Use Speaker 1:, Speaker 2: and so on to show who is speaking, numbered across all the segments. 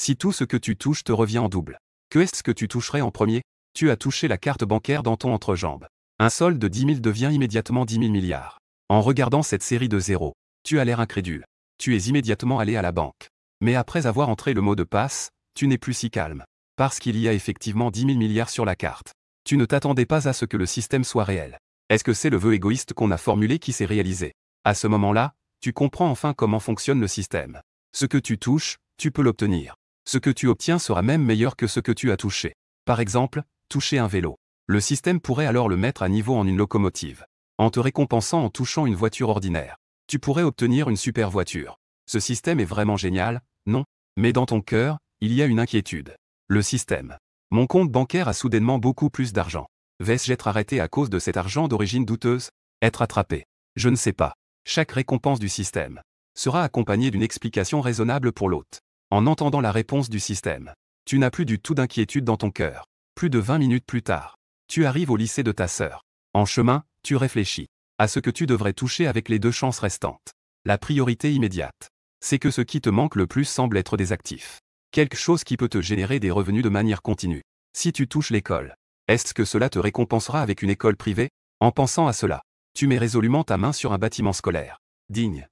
Speaker 1: Si tout ce que tu touches te revient en double, que est-ce que tu toucherais en premier? Tu as touché la carte bancaire dans ton entrejambe. Un solde de 10 000 devient immédiatement 10 000 milliards. En regardant cette série de zéros, tu as l'air incrédule. Tu es immédiatement allé à la banque. Mais après avoir entré le mot de passe, tu n'es plus si calme. Parce qu'il y a effectivement 10 000 milliards sur la carte. Tu ne t'attendais pas à ce que le système soit réel. Est-ce que c'est le vœu égoïste qu'on a formulé qui s'est réalisé? À ce moment-là, tu comprends enfin comment fonctionne le système. Ce que tu touches, tu peux l'obtenir. Ce que tu obtiens sera même meilleur que ce que tu as touché. Par exemple, toucher un vélo. Le système pourrait alors le mettre à niveau en une locomotive. En te récompensant en touchant une voiture ordinaire. Tu pourrais obtenir une super voiture. Ce système est vraiment génial, non? Mais dans ton cœur, il y a une inquiétude. Le système. Mon compte bancaire a soudainement beaucoup plus d'argent. Vais-je être arrêté à cause de cet argent d'origine douteuse? Être attrapé? Je ne sais pas. Chaque récompense du système sera accompagnée d'une explication raisonnable pour l'hôte. En entendant la réponse du système, tu n'as plus du tout d'inquiétude dans ton cœur. Plus de 20 minutes plus tard, tu arrives au lycée de ta sœur. En chemin, tu réfléchis à ce que tu devrais toucher avec les 2 chances restantes. La priorité immédiate, c'est que ce qui te manque le plus semble être des actifs. Quelque chose qui peut te générer des revenus de manière continue. Si tu touches l'école, est-ce que cela te récompensera avec une école privée? En pensant à cela, tu mets résolument ta main sur un bâtiment scolaire. Digne.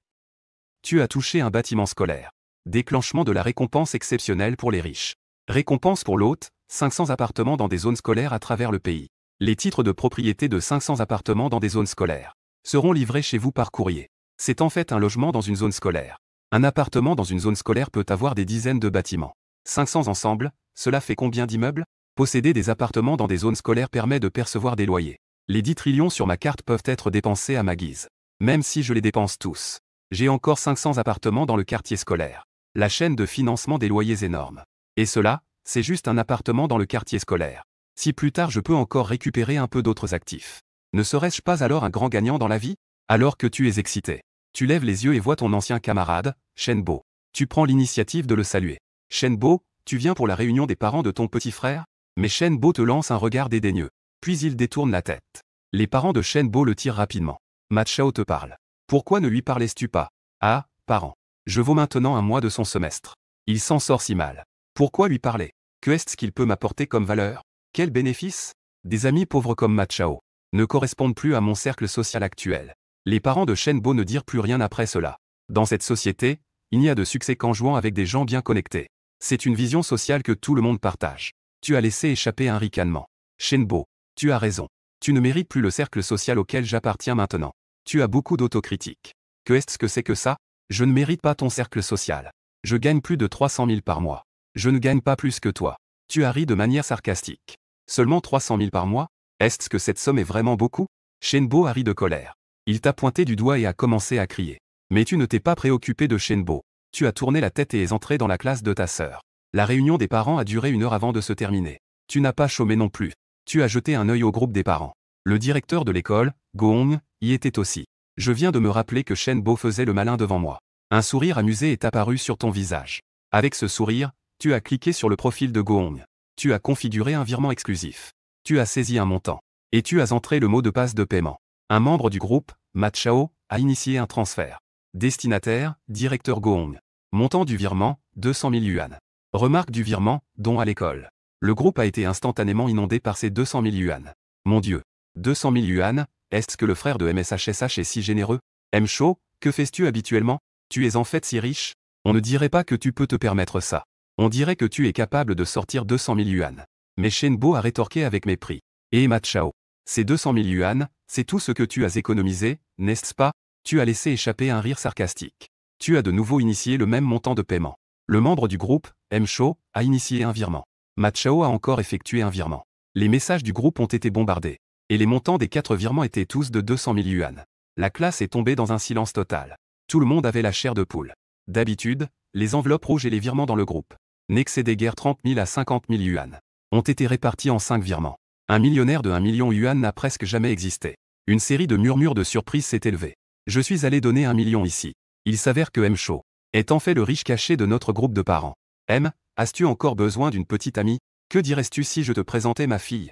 Speaker 1: Tu as touché un bâtiment scolaire. Déclenchement de la récompense exceptionnelle pour les riches. Récompense pour l'hôte, 500 appartements dans des zones scolaires à travers le pays. Les titres de propriété de 500 appartements dans des zones scolaires seront livrés chez vous par courrier. C'est en fait un logement dans une zone scolaire. Un appartement dans une zone scolaire peut avoir des dizaines de bâtiments. 500 ensemble, cela fait combien d'immeubles? Posséder des appartements dans des zones scolaires permet de percevoir des loyers. Les 10 trillions sur ma carte peuvent être dépensés à ma guise. Même si je les dépense tous, j'ai encore 500 appartements dans le quartier scolaire. La chaîne de financement des loyers énorme. Et cela, c'est juste un appartement dans le quartier scolaire. Si plus tard je peux encore récupérer un peu d'autres actifs, ne serais-je pas alors un grand gagnant dans la vie? Alors que tu es excité, tu lèves les yeux et vois ton ancien camarade, Shenbo. Tu prends l'initiative de le saluer. Shenbo, tu viens pour la réunion des parents de ton petit frère? Mais Shenbo te lance un regard dédaigneux. Puis il détourne la tête. Les parents de Shenbo le tirent rapidement. Ma Chao te parle. Pourquoi ne lui parlais-tu pas? Ah, parent. Je vaux maintenant 1 mois de son semestre. Il s'en sort si mal. Pourquoi lui parler? Que est-ce qu'il peut m'apporter comme valeur? Quel bénéfice? Des amis pauvres comme Ma Chao ne correspondent plus à mon cercle social actuel. Les parents de Shenbo ne dirent plus rien après cela. Dans cette société, il n'y a de succès qu'en jouant avec des gens bien connectés. C'est une vision sociale que tout le monde partage. Tu as laissé échapper un ricanement. Shenbo, tu as raison. Tu ne mérites plus le cercle social auquel j'appartiens maintenant. Tu as beaucoup d'autocritique. Que est-ce que c'est que ça? Je ne mérite pas ton cercle social. Je gagne plus de 300 000 par mois. Je ne gagne pas plus que toi. Tu as ri de manière sarcastique. Seulement 300 000 par mois? Est-ce que cette somme est vraiment beaucoup? Shenbo a ri de colère. Il t'a pointé du doigt et a commencé à crier. Mais tu ne t'es pas préoccupé de Shenbo. Tu as tourné la tête et es entré dans la classe de ta sœur. La réunion des parents a duré 1 heure avant de se terminer. Tu n'as pas chômé non plus. Tu as jeté un œil au groupe des parents. Le directeur de l'école, Goong, y était aussi. Je viens de me rappeler que Shenbo faisait le malin devant moi. Un sourire amusé est apparu sur ton visage. Avec ce sourire, tu as cliqué sur le profil de Goong. Tu as configuré un virement exclusif. Tu as saisi un montant. Et tu as entré le mot de passe de paiement. Un membre du groupe, Ma Chao, a initié un transfert. Destinataire, directeur Goong. Montant du virement, 200 000 yuan. Remarque du virement, don à l'école. Le groupe a été instantanément inondé par ces 200 000 yuan. Mon Dieu. 200 000 yuan, est-ce que le frère de MSHSH est si généreux? Mcho, que fais-tu habituellement? Tu es en fait si riche? On ne dirait pas que tu peux te permettre ça. On dirait que tu es capable de sortir 200 000 yuan. Mais Shenbo a rétorqué avec mépris. Et Ma Chao, ces 200 000 yuan, c'est tout ce que tu as économisé, n'est-ce pas? Tu as laissé échapper un rire sarcastique. Tu as de nouveau initié le même montant de paiement. Le membre du groupe, Mcho, a initié un virement. Ma Chao a encore effectué un virement. Les messages du groupe ont été bombardés. Et les montants des 4 virements étaient tous de 200 000 yuan. La classe est tombée dans un silence total. Tout le monde avait la chair de poule. D'habitude, les enveloppes rouges et les virements dans le groupe n'excédaient guère 30 000 à 50 000 yuan. Ont été répartis en 5 virements. Un millionnaire de 1 million yuan n'a presque jamais existé. Une série de murmures de surprise s'est élevée. Je suis allé donner 1 million ici. Il s'avère que Mcho est en fait le riche caché de notre groupe de parents. As-tu encore besoin d'une petite amie? Que dirais-tu si je te présentais ma fille?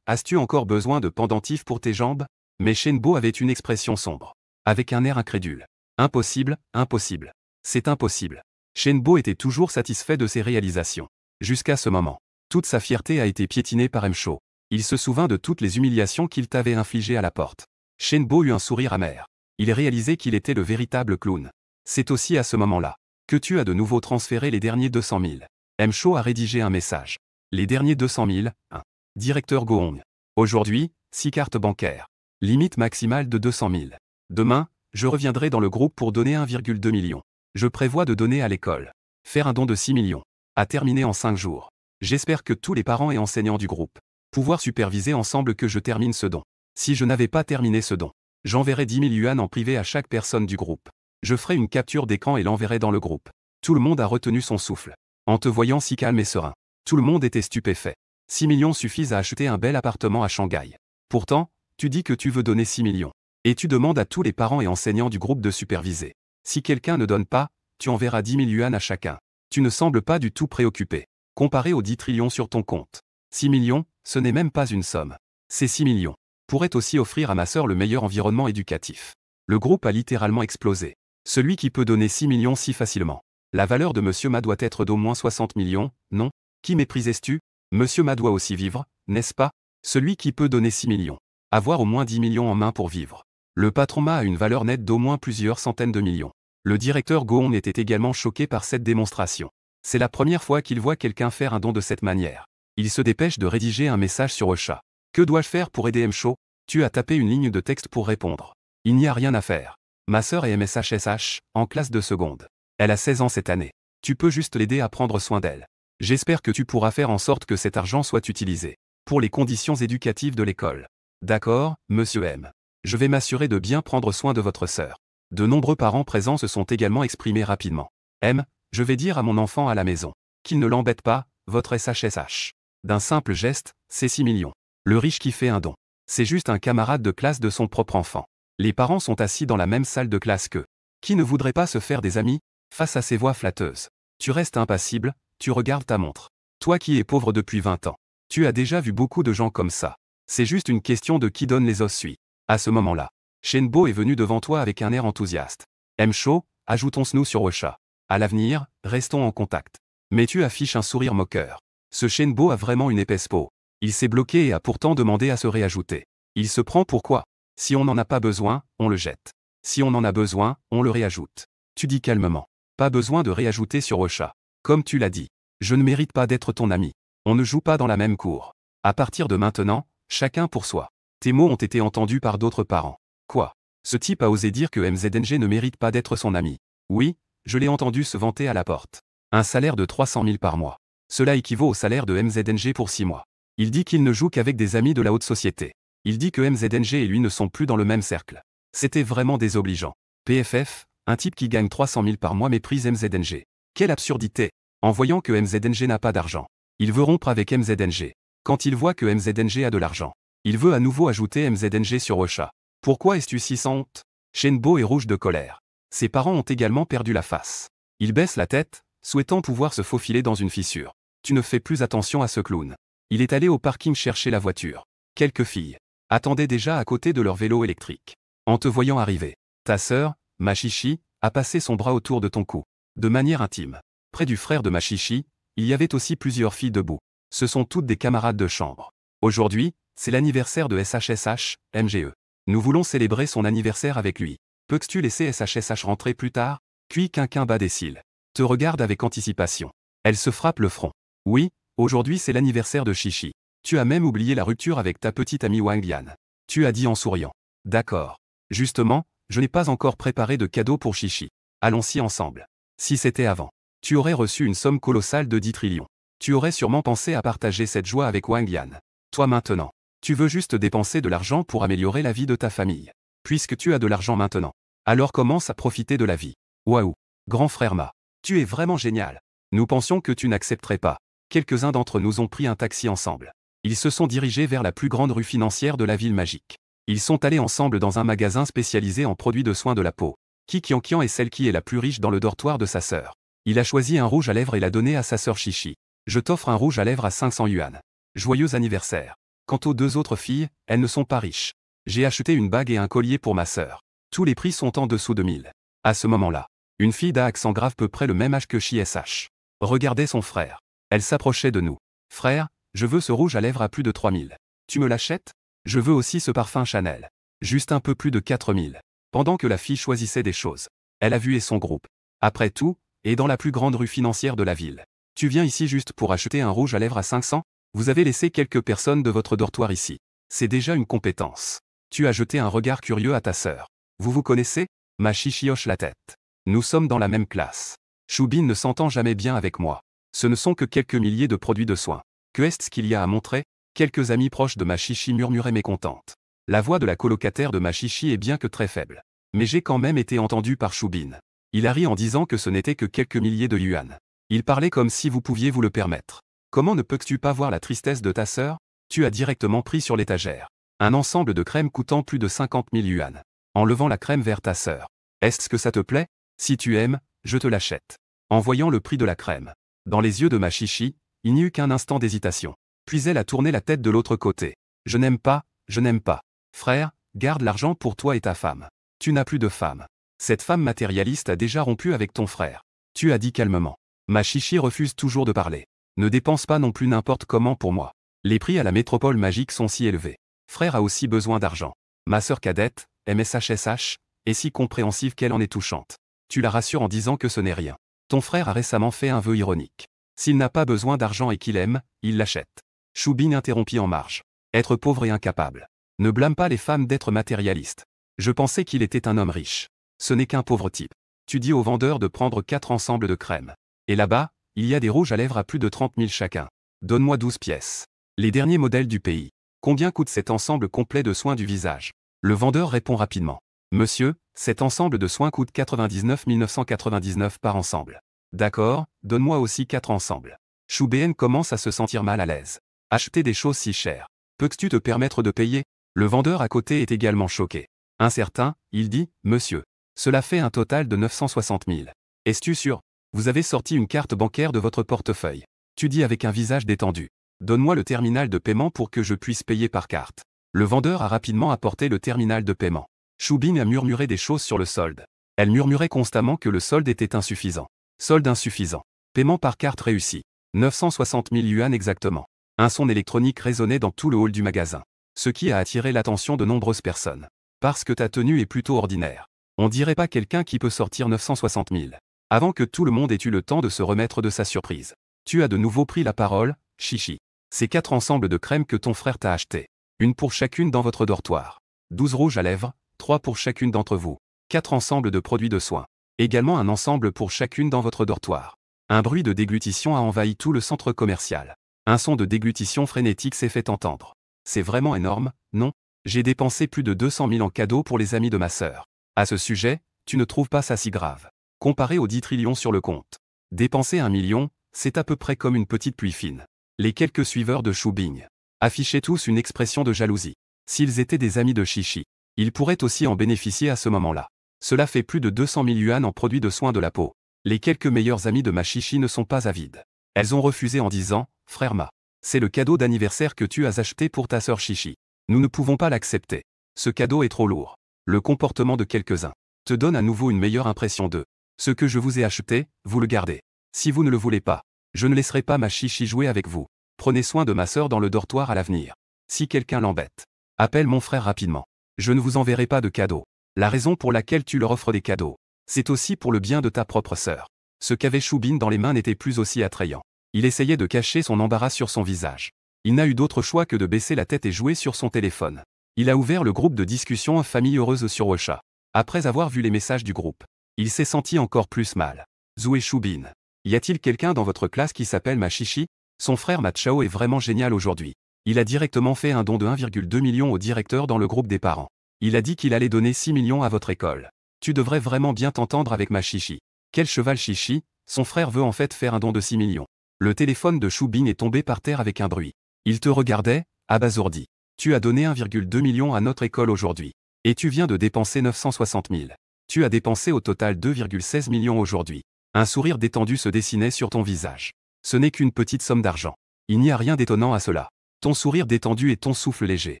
Speaker 1: As-tu encore besoin de pendentifs pour tes jambes? Mais Shenbo avait une expression sombre. Avec un air incrédule. Impossible, impossible. C'est impossible. Shenbo était toujours satisfait de ses réalisations. Jusqu'à ce moment. Toute sa fierté a été piétinée par Mcho. Il se souvint de toutes les humiliations qu'il t'avait infligées à la porte. Shenbo eut un sourire amer. Il réalisait qu'il était le véritable clown. C'est aussi à ce moment-là que tu as de nouveau transféré les derniers 200 000. Mcho a rédigé un message. Les derniers 200 000, 1. Directeur Gohong. Aujourd'hui, 6 cartes bancaires. Limite maximale de 200 000. Demain, je reviendrai dans le groupe pour donner 1,2 million. Je prévois de donner à l'école. Faire un don de 6 millions. À terminer en 5 jours. J'espère que tous les parents et enseignants du groupe pouvoir superviser ensemble que je termine ce don. Si je n'avais pas terminé ce don, j'enverrai 10 000 yuan en privé à chaque personne du groupe. Je ferai une capture d'écran et l'enverrai dans le groupe. Tout le monde a retenu son souffle. En te voyant si calme et serein. Tout le monde était stupéfait. 6 millions suffisent à acheter un bel appartement à Shanghai. Pourtant, tu dis que tu veux donner 6 millions. Et tu demandes à tous les parents et enseignants du groupe de superviser. Si quelqu'un ne donne pas, tu enverras 10 000 yuan à chacun. Tu ne sembles pas du tout préoccupé. Comparé aux 10 trillions sur ton compte. 6 millions, ce n'est même pas une somme. Ces 6 millions pourraient aussi offrir à ma sœur le meilleur environnement éducatif. Le groupe a littéralement explosé. Celui qui peut donner 6 millions si facilement. La valeur de Monsieur Ma doit être d'au moins 60 millions, non? Qui méprisais-tu? Monsieur Ma doit aussi vivre, n'est-ce pas? Celui qui peut donner 6 millions. Avoir au moins 10 millions en main pour vivre. Le patron Ma a une valeur nette d'au moins plusieurs centaines de millions. Le directeur Gohong était également choqué par cette démonstration. C'est la première fois qu'il voit quelqu'un faire un don de cette manière. Il se dépêche de rédiger un message sur Ocha. Que dois-je faire pour aider Mcho? Tu as tapé une ligne de texte pour répondre. Il n'y a rien à faire. Ma sœur est MSHSH, en classe de seconde. Elle a 16 ans cette année. Tu peux juste l'aider à prendre soin d'elle. J'espère que tu pourras faire en sorte que cet argent soit utilisé pour les conditions éducatives de l'école. D'accord, monsieur M. Je vais m'assurer de bien prendre soin de votre sœur. De nombreux parents présents se sont également exprimés rapidement. M, je vais dire à mon enfant à la maison qu'il ne l'embête pas, votre SHSH. D'un simple geste, c'est 6 millions. Le riche qui fait un don. C'est juste un camarade de classe de son propre enfant. Les parents sont assis dans la même salle de classe qu'eux. Qui ne voudrait pas se faire des amis? Face à ces voix flatteuses. Tu restes impassible, tu regardes ta montre. Toi qui es pauvre depuis 20 ans. Tu as déjà vu beaucoup de gens comme ça. C'est juste une question de qui donne les os suit. À ce moment-là, Shenbo est venu devant toi avec un air enthousiaste. Mcho, ajoutons-nous sur Ocha. À l'avenir, restons en contact. Mais tu affiches un sourire moqueur. Ce Shenbo a vraiment une épaisse peau. Il s'est bloqué et a pourtant demandé à se réajouter. Il se prend pour quoi? Si on n'en a pas besoin, on le jette. Si on en a besoin, on le réajoute. Tu dis calmement. Pas besoin de réajouter sur Ocha. Comme tu l'as dit. Je ne mérite pas d'être ton ami. On ne joue pas dans la même cour. À partir de maintenant, chacun pour soi. Tes mots ont été entendus par d'autres parents. Quoi? Ce type a osé dire que MZNG ne mérite pas d'être son ami. Oui, je l'ai entendu se vanter à la porte. Un salaire de 300 000 par mois. Cela équivaut au salaire de MZNG pour 6 mois. Il dit qu'il ne joue qu'avec des amis de la haute société. Il dit que MZNG et lui ne sont plus dans le même cercle. C'était vraiment désobligeant. PFF, un type qui gagne 300 000 par mois méprise MZNG. Quelle absurdité! En voyant que MZNG n'a pas d'argent, il veut rompre avec MZNG. Quand il voit que MZNG a de l'argent, il veut à nouveau ajouter MZNG sur Ocha. Pourquoi es-tu si sans honte? Shenbo est rouge de colère. Ses parents ont également perdu la face. Il baisse la tête, souhaitant pouvoir se faufiler dans une fissure. Tu ne fais plus attention à ce clown. Il est allé au parking chercher la voiture. Quelques filles attendaient déjà à côté de leur vélo électrique. En te voyant arriver, ta sœur, Machichi, a passé son bras autour de ton cou. De manière intime. Près du frère de Machichi, il y avait aussi plusieurs filles debout. Ce sont toutes des camarades de chambre. Aujourd'hui, c'est l'anniversaire de SHSH, MGE. Nous voulons célébrer son anniversaire avec lui. Peux-tu laisser SHSH rentrer plus tard? Puis Quinquin bat des cils. Te regarde avec anticipation. Elle se frappe le front. Oui, aujourd'hui c'est l'anniversaire de Chichi. Tu as même oublié la rupture avec ta petite amie Wang Lian. Tu as dit en souriant. D'accord. Justement, je n'ai pas encore préparé de cadeau pour Chichi. Allons-y ensemble. Si c'était avant, tu aurais reçu une somme colossale de 10 trillions. Tu aurais sûrement pensé à partager cette joie avec Wang Lian. Toi maintenant, tu veux juste dépenser de l'argent pour améliorer la vie de ta famille. Puisque tu as de l'argent maintenant, alors commence à profiter de la vie. Waouh, grand frère Ma, tu es vraiment génial. Nous pensions que tu n'accepterais pas. Quelques-uns d'entre nous ont pris un taxi ensemble. Ils se sont dirigés vers la plus grande rue financière de la ville magique. Ils sont allés ensemble dans un magasin spécialisé en produits de soins de la peau. Kian est celle qui est la plus riche dans le dortoir de sa sœur. Il a choisi un rouge à lèvres et l'a donné à sa sœur Chichi. Je t'offre un rouge à lèvres à 500 yuan. Joyeux anniversaire. Quant aux deux autres filles, elles ne sont pas riches. J'ai acheté une bague et un collier pour ma sœur. Tous les prix sont en dessous de 1000. À ce moment-là, Une fille d'à accent grave peu près le même âge que SH. Regardait son frère. Elle s'approchait de nous. Frère, je veux ce rouge à lèvres à plus de 3000. Tu me l'achètes? Je veux aussi ce parfum Chanel. Juste un peu plus de 4000. Pendant que la fille choisissait des choses. Elle a vu et son groupe. Après tout, et dans la plus grande rue financière de la ville. Tu viens ici juste pour acheter un rouge à lèvres à 500? Vous avez laissé quelques personnes de votre dortoir ici. C'est déjà une compétence. Tu as jeté un regard curieux à ta sœur. Vous vous connaissez? Ma chichi hoche la tête. Nous sommes dans la même classe. Choubine ne s'entend jamais bien avec moi. Ce ne sont que quelques milliers de produits de soins. Que est-ce qu'il y a à montrer? Quelques amis proches de ma chichi murmuraient mécontentes. La voix de la colocataire de ma chichi est bien que très faible. Mais j'ai quand même été entendu par Choubine. Il a ri en disant que ce n'était que quelques milliers de yuan. Il parlait comme si vous pouviez vous le permettre. Comment ne peux-tu pas voir la tristesse de ta sœur? Tu as directement pris sur l'étagère un ensemble de crèmes coûtant plus de 50 000 yuan. En levant la crème vers ta sœur. Est-ce que ça te plaît? Si tu aimes, je te l'achète. En voyant le prix de la crème. Dans les yeux de ma chichi, il n'y eut qu'un instant d'hésitation. Puis elle a tourné la tête de l'autre côté. Je n'aime pas, je n'aime pas. Frère, garde l'argent pour toi et ta femme. Tu n'as plus de femme. Cette femme matérialiste a déjà rompu avec ton frère. Tu as dit calmement. Ma chichi refuse toujours de parler. Ne dépense pas non plus n'importe comment pour moi. Les prix à la métropole magique sont si élevés. Frère a aussi besoin d'argent. Ma sœur cadette, MSHSH, est si compréhensive qu'elle en est touchante. Tu la rassures en disant que ce n'est rien. Ton frère a récemment fait un vœu ironique. S'il n'a pas besoin d'argent et qu'il aime, il l'achète. Choubine interrompit en marge. Être pauvre et incapable. Ne blâme pas les femmes d'être matérialistes. Je pensais qu'il était un homme riche. Ce n'est qu'un pauvre type. Tu dis au vendeur de prendre 4 ensembles de crème. Et là-bas, il y a des rouges à lèvres à plus de 30 000 chacun. Donne-moi 12 pièces. Les derniers modèles du pays. Combien coûte cet ensemble complet de soins du visage? Le vendeur répond rapidement. Monsieur, cet ensemble de soins coûte 99 999 par ensemble. D'accord, donne-moi aussi 4 ensembles. Choubine commence à se sentir mal à l'aise. Acheter des choses si chères. Peux-tu te permettre de payer? Le vendeur à côté est également choqué. Incertain, il dit, monsieur. Cela fait un total de 960 000. Es-tu sûr? Vous avez sorti une carte bancaire de votre portefeuille. Tu dis avec un visage détendu. Donne-moi le terminal de paiement pour que je puisse payer par carte. Le vendeur a rapidement apporté le terminal de paiement. Choubine a murmuré des choses sur le solde. Elle murmurait constamment que le solde était insuffisant. Solde insuffisant. Paiement par carte réussi. 960 000 yuan exactement. Un son électronique résonnait dans tout le hall du magasin. Ce qui a attiré l'attention de nombreuses personnes. Parce que ta tenue est plutôt ordinaire. On dirait pas quelqu'un qui peut sortir 960 000. Avant que tout le monde ait eu le temps de se remettre de sa surprise. Tu as de nouveau pris la parole, chichi. Ces 4 ensembles de crèmes que ton frère t'a achetés. Une pour chacune dans votre dortoir. 12 rouges à lèvres, 3 pour chacune d'entre vous. 4 ensembles de produits de soins. Également un ensemble pour chacune dans votre dortoir. Un bruit de déglutition a envahi tout le centre commercial. Un son de déglutition frénétique s'est fait entendre. C'est vraiment énorme, non? J'ai dépensé plus de 200 000 en cadeaux pour les amis de ma sœur. À ce sujet, tu ne trouves pas ça si grave. Comparé aux 10 trillions sur le compte. Dépenser 1 million, c'est à peu près comme une petite pluie fine. Les quelques suiveurs de Choubine affichaient tous une expression de jalousie. S'ils étaient des amis de Chichi, ils pourraient aussi en bénéficier à ce moment-là. Cela fait plus de 200 000 yuan en produits de soins de la peau. Les quelques meilleurs amis de ma Chichi ne sont pas avides. Elles ont refusé en disant, frère Ma, c'est le cadeau d'anniversaire que tu as acheté pour ta sœur Chichi. Nous ne pouvons pas l'accepter. Ce cadeau est trop lourd. Le comportement de quelques-uns te donne à nouveau une meilleure impression d'eux. Ce que je vous ai acheté, vous le gardez. Si vous ne le voulez pas, je ne laisserai pas ma Chichi jouer avec vous. Prenez soin de ma sœur dans le dortoir à l'avenir. Si quelqu'un l'embête, appelle mon frère rapidement. Je ne vous enverrai pas de cadeaux. La raison pour laquelle tu leur offres des cadeaux, c'est aussi pour le bien de ta propre sœur. Ce qu'avait Choubine dans les mains n'était plus aussi attrayant. Il essayait de cacher son embarras sur son visage. Il n'a eu d'autre choix que de baisser la tête et jouer sur son téléphone. Il a ouvert le groupe de discussion Famille Heureuse sur Ocha. Après avoir vu les messages du groupe, il s'est senti encore plus mal. Zoué Choubine. Y a-t-il quelqu'un dans votre classe qui s'appelle ma Chichi? Son frère Machao est vraiment génial aujourd'hui. Il a directement fait un don de 1,2 million au directeur dans le groupe des parents. Il a dit qu'il allait donner 6 millions à votre école. Tu devrais vraiment bien t'entendre avec ma Chichi. Quel cheval Chichi? Son frère veut en fait faire un don de 6 millions. Le téléphone de Choubine est tombé par terre avec un bruit. Il te regardait, abasourdi. Tu as donné 1,2 million à notre école aujourd'hui. Et tu viens de dépenser 960 000. Tu as dépensé au total 2,16 millions aujourd'hui. Un sourire détendu se dessinait sur ton visage. Ce n'est qu'une petite somme d'argent. Il n'y a rien d'étonnant à cela. Ton sourire détendu et ton souffle léger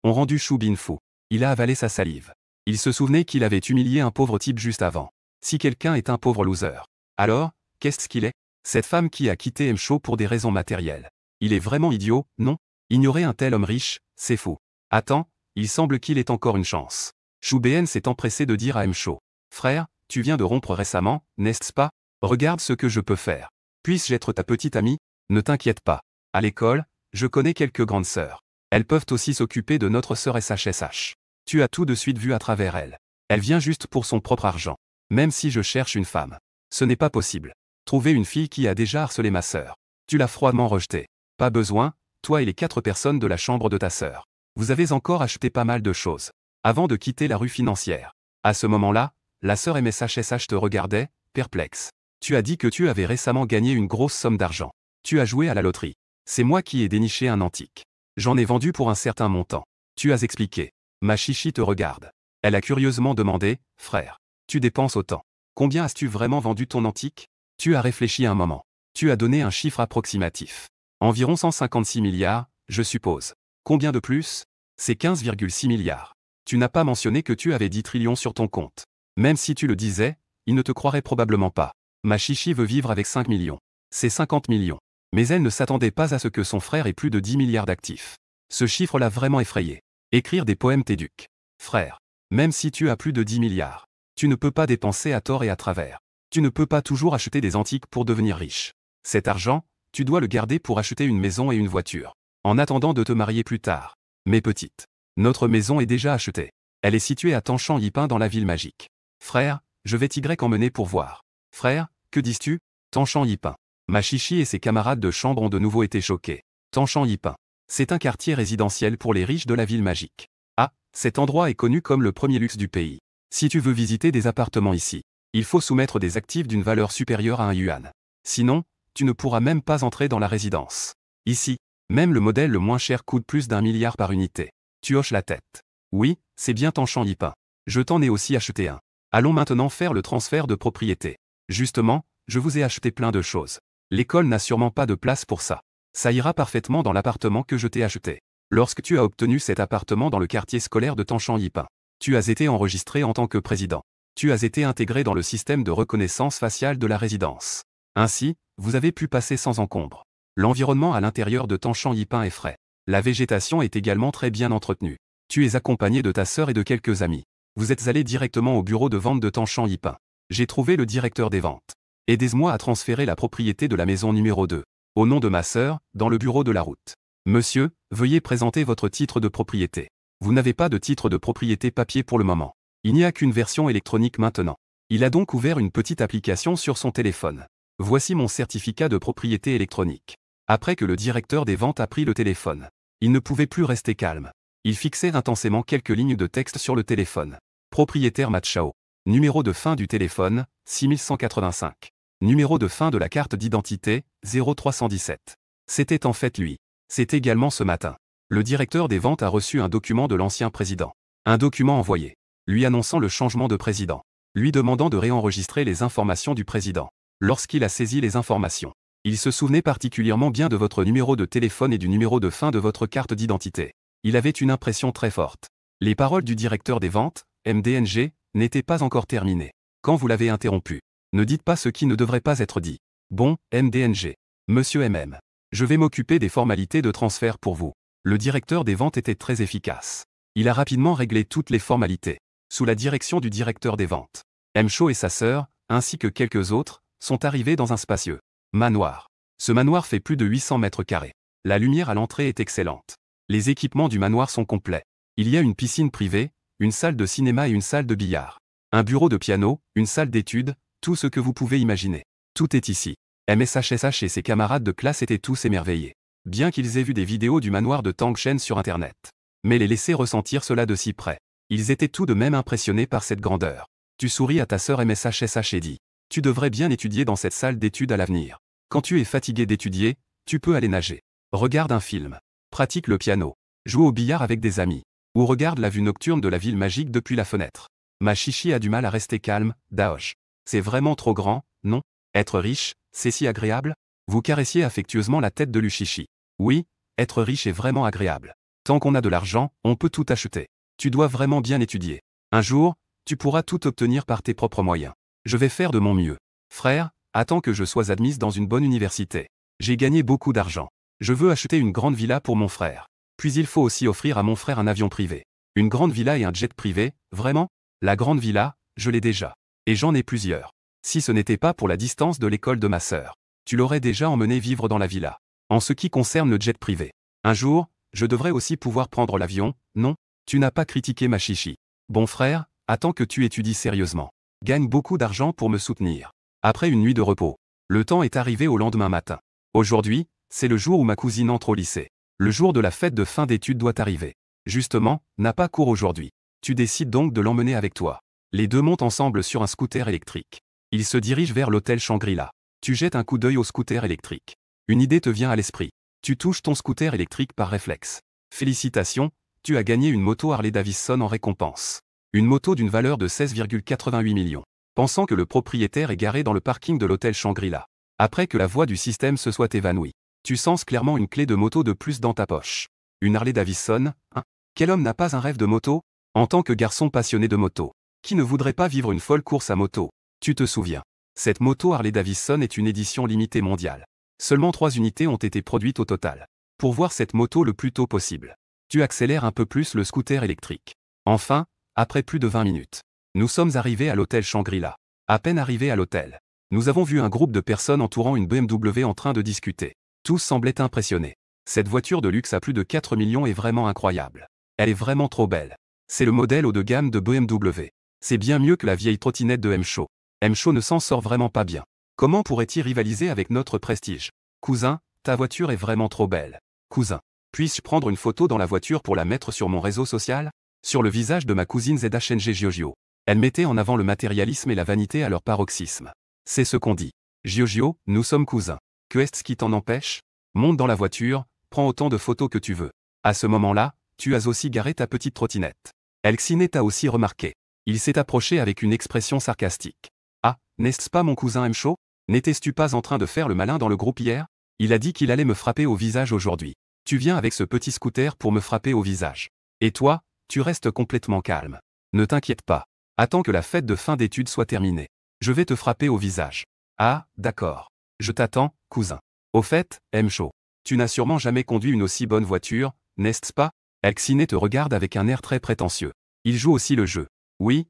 Speaker 1: ont rendu Choubine fou. Il a avalé sa salive. Il se souvenait qu'il avait humilié un pauvre type juste avant. Si quelqu'un est un pauvre loser, alors, qu'est-ce qu'il est? Cette femme qui a quitté M-Show pour des raisons matérielles. Il est vraiment idiot, non? Ignorer un tel homme riche, c'est fou. Attends, il semble qu'il ait encore une chance. Chou BN s'est empressé de dire à M-Show. Frère, tu viens de rompre récemment, n'est-ce pas? Regarde ce que je peux faire. Puisse-je être ta petite amie? Ne t'inquiète pas. À l'école, je connais quelques grandes sœurs. Elles peuvent aussi s'occuper de notre sœur SHSH. Tu as tout de suite vu à travers elle. Elle vient juste pour son propre argent. Même si je cherche une femme. Ce n'est pas possible. Trouver une fille qui a déjà harcelé ma sœur. Tu l'as froidement rejetée. Pas besoin, toi et les 4 personnes de la chambre de ta sœur. Vous avez encore acheté pas mal de choses. Avant de quitter la rue financière. À ce moment-là, la sœur MSHSH te regardait, perplexe. Tu as dit que tu avais récemment gagné une grosse somme d'argent. Tu as joué à la loterie. C'est moi qui ai déniché un antique. J'en ai vendu pour un certain montant. Tu as expliqué. Ma chichi te regarde. Elle a curieusement demandé, frère. Tu dépenses autant. Combien as-tu vraiment vendu ton antique? Tu as réfléchi un moment. Tu as donné un chiffre approximatif. Environ 156 milliards, je suppose. Combien de plus? C'est 15,6 milliards. Tu n'as pas mentionné que tu avais 10 trillions sur ton compte. Même si tu le disais, il ne te croirait probablement pas. Ma chichi veut vivre avec 5 millions. C'est 50 millions. Mais elle ne s'attendait pas à ce que son frère ait plus de 10 milliards d'actifs. Ce chiffre l'a vraiment effrayée. Écrire des poèmes t'éduque. Frère, même si tu as plus de 10 milliards, tu ne peux pas dépenser à tort et à travers. Tu ne peux pas toujours acheter des antiques pour devenir riche. Cet argent, tu dois le garder pour acheter une maison et une voiture. En attendant de te marier plus tard. Mais petite. Notre maison est déjà achetée. Elle est située à Tanchamp-Ypin dans la ville magique. Frère, je vais Y emmener pour voir. Frère, que dis-tu? Tanchamp-Ypin. Ma chichi et ses camarades de chambre ont de nouveau été choqués. Tanchamp-Ypin. C'est un quartier résidentiel pour les riches de la ville magique. Ah, cet endroit est connu comme le premier luxe du pays. Si tu veux visiter des appartements ici, il faut soumettre des actifs d'une valeur supérieure à 1 yuan. Sinon, tu ne pourras même pas entrer dans la résidence. Ici, même le modèle le moins cher coûte plus d'1 milliard par unité. Tu hoches la tête. Oui, c'est bien Tanchamp-Ypin. Je t'en ai aussi acheté un. Allons maintenant faire le transfert de propriété. Justement, je vous ai acheté plein de choses. L'école n'a sûrement pas de place pour ça. Ça ira parfaitement dans l'appartement que je t'ai acheté. Lorsque tu as obtenu cet appartement dans le quartier scolaire de Tanchamp-Ypin, tu as été enregistré en tant que président. Tu as été intégré dans le système de reconnaissance faciale de la résidence. Ainsi, vous avez pu passer sans encombre. L'environnement à l'intérieur de Tanchamp-Ypin est frais. La végétation est également très bien entretenue. Tu es accompagné de ta sœur et de quelques amis. Vous êtes allé directement au bureau de vente de Tanchamp-Ypin. J'ai trouvé le directeur des ventes. Aidez-moi à transférer la propriété de la maison numéro 2. Au nom de ma sœur, dans le bureau de la route. Monsieur, veuillez présenter votre titre de propriété. Vous n'avez pas de titre de propriété papier pour le moment. Il n'y a qu'une version électronique maintenant. Il a donc ouvert une petite application sur son téléphone. Voici mon certificat de propriété électronique. Après que le directeur des ventes a pris le téléphone, il ne pouvait plus rester calme. Il fixait intensément quelques lignes de texte sur le téléphone. Propriétaire Matchao. Numéro de fin du téléphone, 6185. Numéro de fin de la carte d'identité, 0317. C'était en fait lui. C'est également ce matin. Le directeur des ventes a reçu un document de l'ancien président. Un document envoyé. Lui annonçant le changement de président. Lui demandant de réenregistrer les informations du président. Lorsqu'il a saisi les informations, il se souvenait particulièrement bien de votre numéro de téléphone et du numéro de fin de votre carte d'identité. Il avait une impression très forte. Les paroles du directeur des ventes, MDNG, n'étaient pas encore terminées. Quand vous l'avez interrompu, ne dites pas ce qui ne devrait pas être dit. Bon, MDNG. Monsieur MM. Je vais m'occuper des formalités de transfert pour vous. Le directeur des ventes était très efficace. Il a rapidement réglé toutes les formalités. Sous la direction du directeur des ventes. M-Show et sa sœur, ainsi que quelques autres, sont arrivés dans un spacieux manoir. Ce manoir fait plus de 800 mètres carrés. La lumière à l'entrée est excellente. Les équipements du manoir sont complets. Il y a une piscine privée, une salle de cinéma et une salle de billard. Un bureau de piano, une salle d'études, tout ce que vous pouvez imaginer. Tout est ici. MSHSH et ses camarades de classe étaient tous émerveillés. Bien qu'ils aient vu des vidéos du manoir de Tangshen sur Internet. Mais les laisser ressentir cela de si près. Ils étaient tout de même impressionnés par cette grandeur. Tu souris à ta sœur MSHSH et dis. Tu devrais bien étudier dans cette salle d'études à l'avenir. Quand tu es fatigué d'étudier, tu peux aller nager. Regarde un film. Pratique le piano. Joue au billard avec des amis. Ou regarde la vue nocturne de la ville magique depuis la fenêtre. Ma chichi a du mal à rester calme, Daosh. C'est vraiment trop grand, non? Être riche, c'est si agréable? Vous caressiez affectueusement la tête de Luchichi. Oui, être riche est vraiment agréable. Tant qu'on a de l'argent, on peut tout acheter. Tu dois vraiment bien étudier. Un jour, tu pourras tout obtenir par tes propres moyens. Je vais faire de mon mieux. Frère, attends que je sois admise dans une bonne université. J'ai gagné beaucoup d'argent. Je veux acheter une grande villa pour mon frère. Puis il faut aussi offrir à mon frère un avion privé. Une grande villa et un jet privé, vraiment? La grande villa, je l'ai déjà. Et j'en ai plusieurs. Si ce n'était pas pour la distance de l'école de ma sœur, tu l'aurais déjà emmené vivre dans la villa. En ce qui concerne le jet privé, un jour, je devrais aussi pouvoir prendre l'avion, non? Tu n'as pas critiqué ma chichi. Bon frère, attends que tu étudies sérieusement. Gagne beaucoup d'argent pour me soutenir. Après une nuit de repos, le temps est arrivé au lendemain matin. Aujourd'hui, c'est le jour où ma cousine entre au lycée. Le jour de la fête de fin d'études doit arriver. Justement, n'a pas cours aujourd'hui. Tu décides donc de l'emmener avec toi. Les deux montent ensemble sur un scooter électrique. Ils se dirigent vers l'hôtel Shangri-La. Tu jettes un coup d'œil au scooter électrique. Une idée te vient à l'esprit. Tu touches ton scooter électrique par réflexe. Félicitations, tu as gagné une moto Harley-Davidson en récompense. Une moto d'une valeur de 16,88 millions. Pensant que le propriétaire est garé dans le parking de l'hôtel Shangri-La. Après que la voix du système se soit évanouie, tu sens clairement une clé de moto de plus dans ta poche. Une Harley-Davidson, hein? Quel homme n'a pas un rêve de moto? En tant que garçon passionné de moto, qui ne voudrait pas vivre une folle course à moto? Tu te souviens. Cette moto Harley-Davidson est une édition limitée mondiale. Seulement 3 unités ont été produites au total. Pour voir cette moto le plus tôt possible, tu accélères un peu plus le scooter électrique. Enfin, après plus de 20 minutes, nous sommes arrivés à l'hôtel Shangri-La. À peine arrivés à l'hôtel, nous avons vu un groupe de personnes entourant une BMW en train de discuter. Tous semblaient impressionnés. Cette voiture de luxe à plus de 4 millions est vraiment incroyable. Elle est vraiment trop belle. C'est le modèle haut de gamme de BMW. C'est bien mieux que la vieille trottinette de M-Show. M-Show ne s'en sort vraiment pas bien. Comment pourrait-il rivaliser avec notre prestige? Cousin, ta voiture est vraiment trop belle. Cousin, puis-je prendre une photo dans la voiture pour la mettre sur mon réseau social? Sur le visage de ma cousine ZHNG Giorgio. Elle mettait en avant le matérialisme et la vanité à leur paroxysme. C'est ce qu'on dit. Giorgio, nous sommes cousins. Que est-ce qui t'en empêche? Monte dans la voiture, prends autant de photos que tu veux. À ce moment-là, tu as aussi garé ta petite trottinette. Elxiné t'a aussi remarqué. Il s'est approché avec une expression sarcastique. Ah, n'est-ce pas mon cousin M-Show? N'étais-tu pas en train de faire le malin dans le groupe hier? Il a dit qu'il allait me frapper au visage aujourd'hui. Tu viens avec ce petit scooter pour me frapper au visage. Et toi, tu restes complètement calme. Ne t'inquiète pas. Attends que la fête de fin d'études soit terminée. Je vais te frapper au visage. Ah, d'accord. Je t'attends, cousin. Au fait, M-Show, tu n'as sûrement jamais conduit une aussi bonne voiture, n'est-ce pas? Elxiné te regarde avec un air très prétentieux. Il joue aussi le jeu. Oui,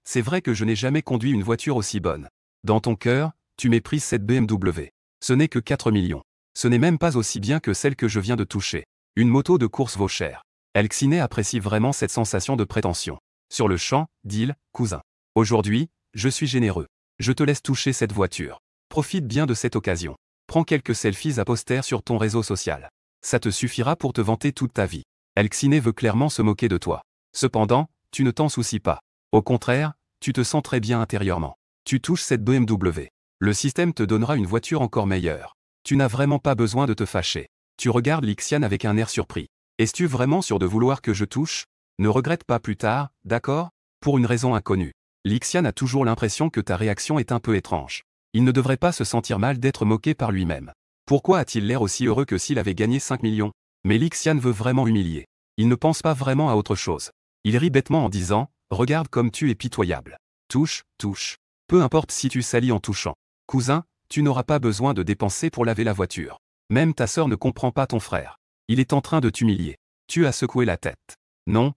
Speaker 1: c'est vrai que je n'ai jamais conduit une voiture aussi bonne. Dans ton cœur, tu méprises cette BMW. Ce n'est que 4 millions. Ce n'est même pas aussi bien que celle que je viens de toucher. Une moto de course vaut cher. Elxiné apprécie vraiment cette sensation de prétention. Sur le champ, dit-il, cousin. Aujourd'hui, je suis généreux. Je te laisse toucher cette voiture. Profite bien de cette occasion. Prends quelques selfies à poster sur ton réseau social. Ça te suffira pour te vanter toute ta vie. Elxiné veut clairement se moquer de toi. Cependant, tu ne t'en soucies pas. Au contraire, tu te sens très bien intérieurement. Tu touches cette BMW. Le système te donnera une voiture encore meilleure. Tu n'as vraiment pas besoin de te fâcher. Tu regardes Lixiane avec un air surpris. Es-tu vraiment sûr de vouloir que je touche? Ne regrette pas plus tard, d'accord? Pour une raison inconnue. Lixiane a toujours l'impression que ta réaction est un peu étrange. Il ne devrait pas se sentir mal d'être moqué par lui-même. Pourquoi a-t-il l'air aussi heureux que s'il avait gagné 5 millions? Mais Lixiane veut vraiment humilier. Il ne pense pas vraiment à autre chose. Il rit bêtement en disant, regarde comme tu es pitoyable. Touche. Peu importe si tu salis en touchant. Cousin, tu n'auras pas besoin de dépenser pour laver la voiture. Même ta sœur ne comprend pas ton frère. Il est en train de t'humilier. Tu as secoué la tête. Non,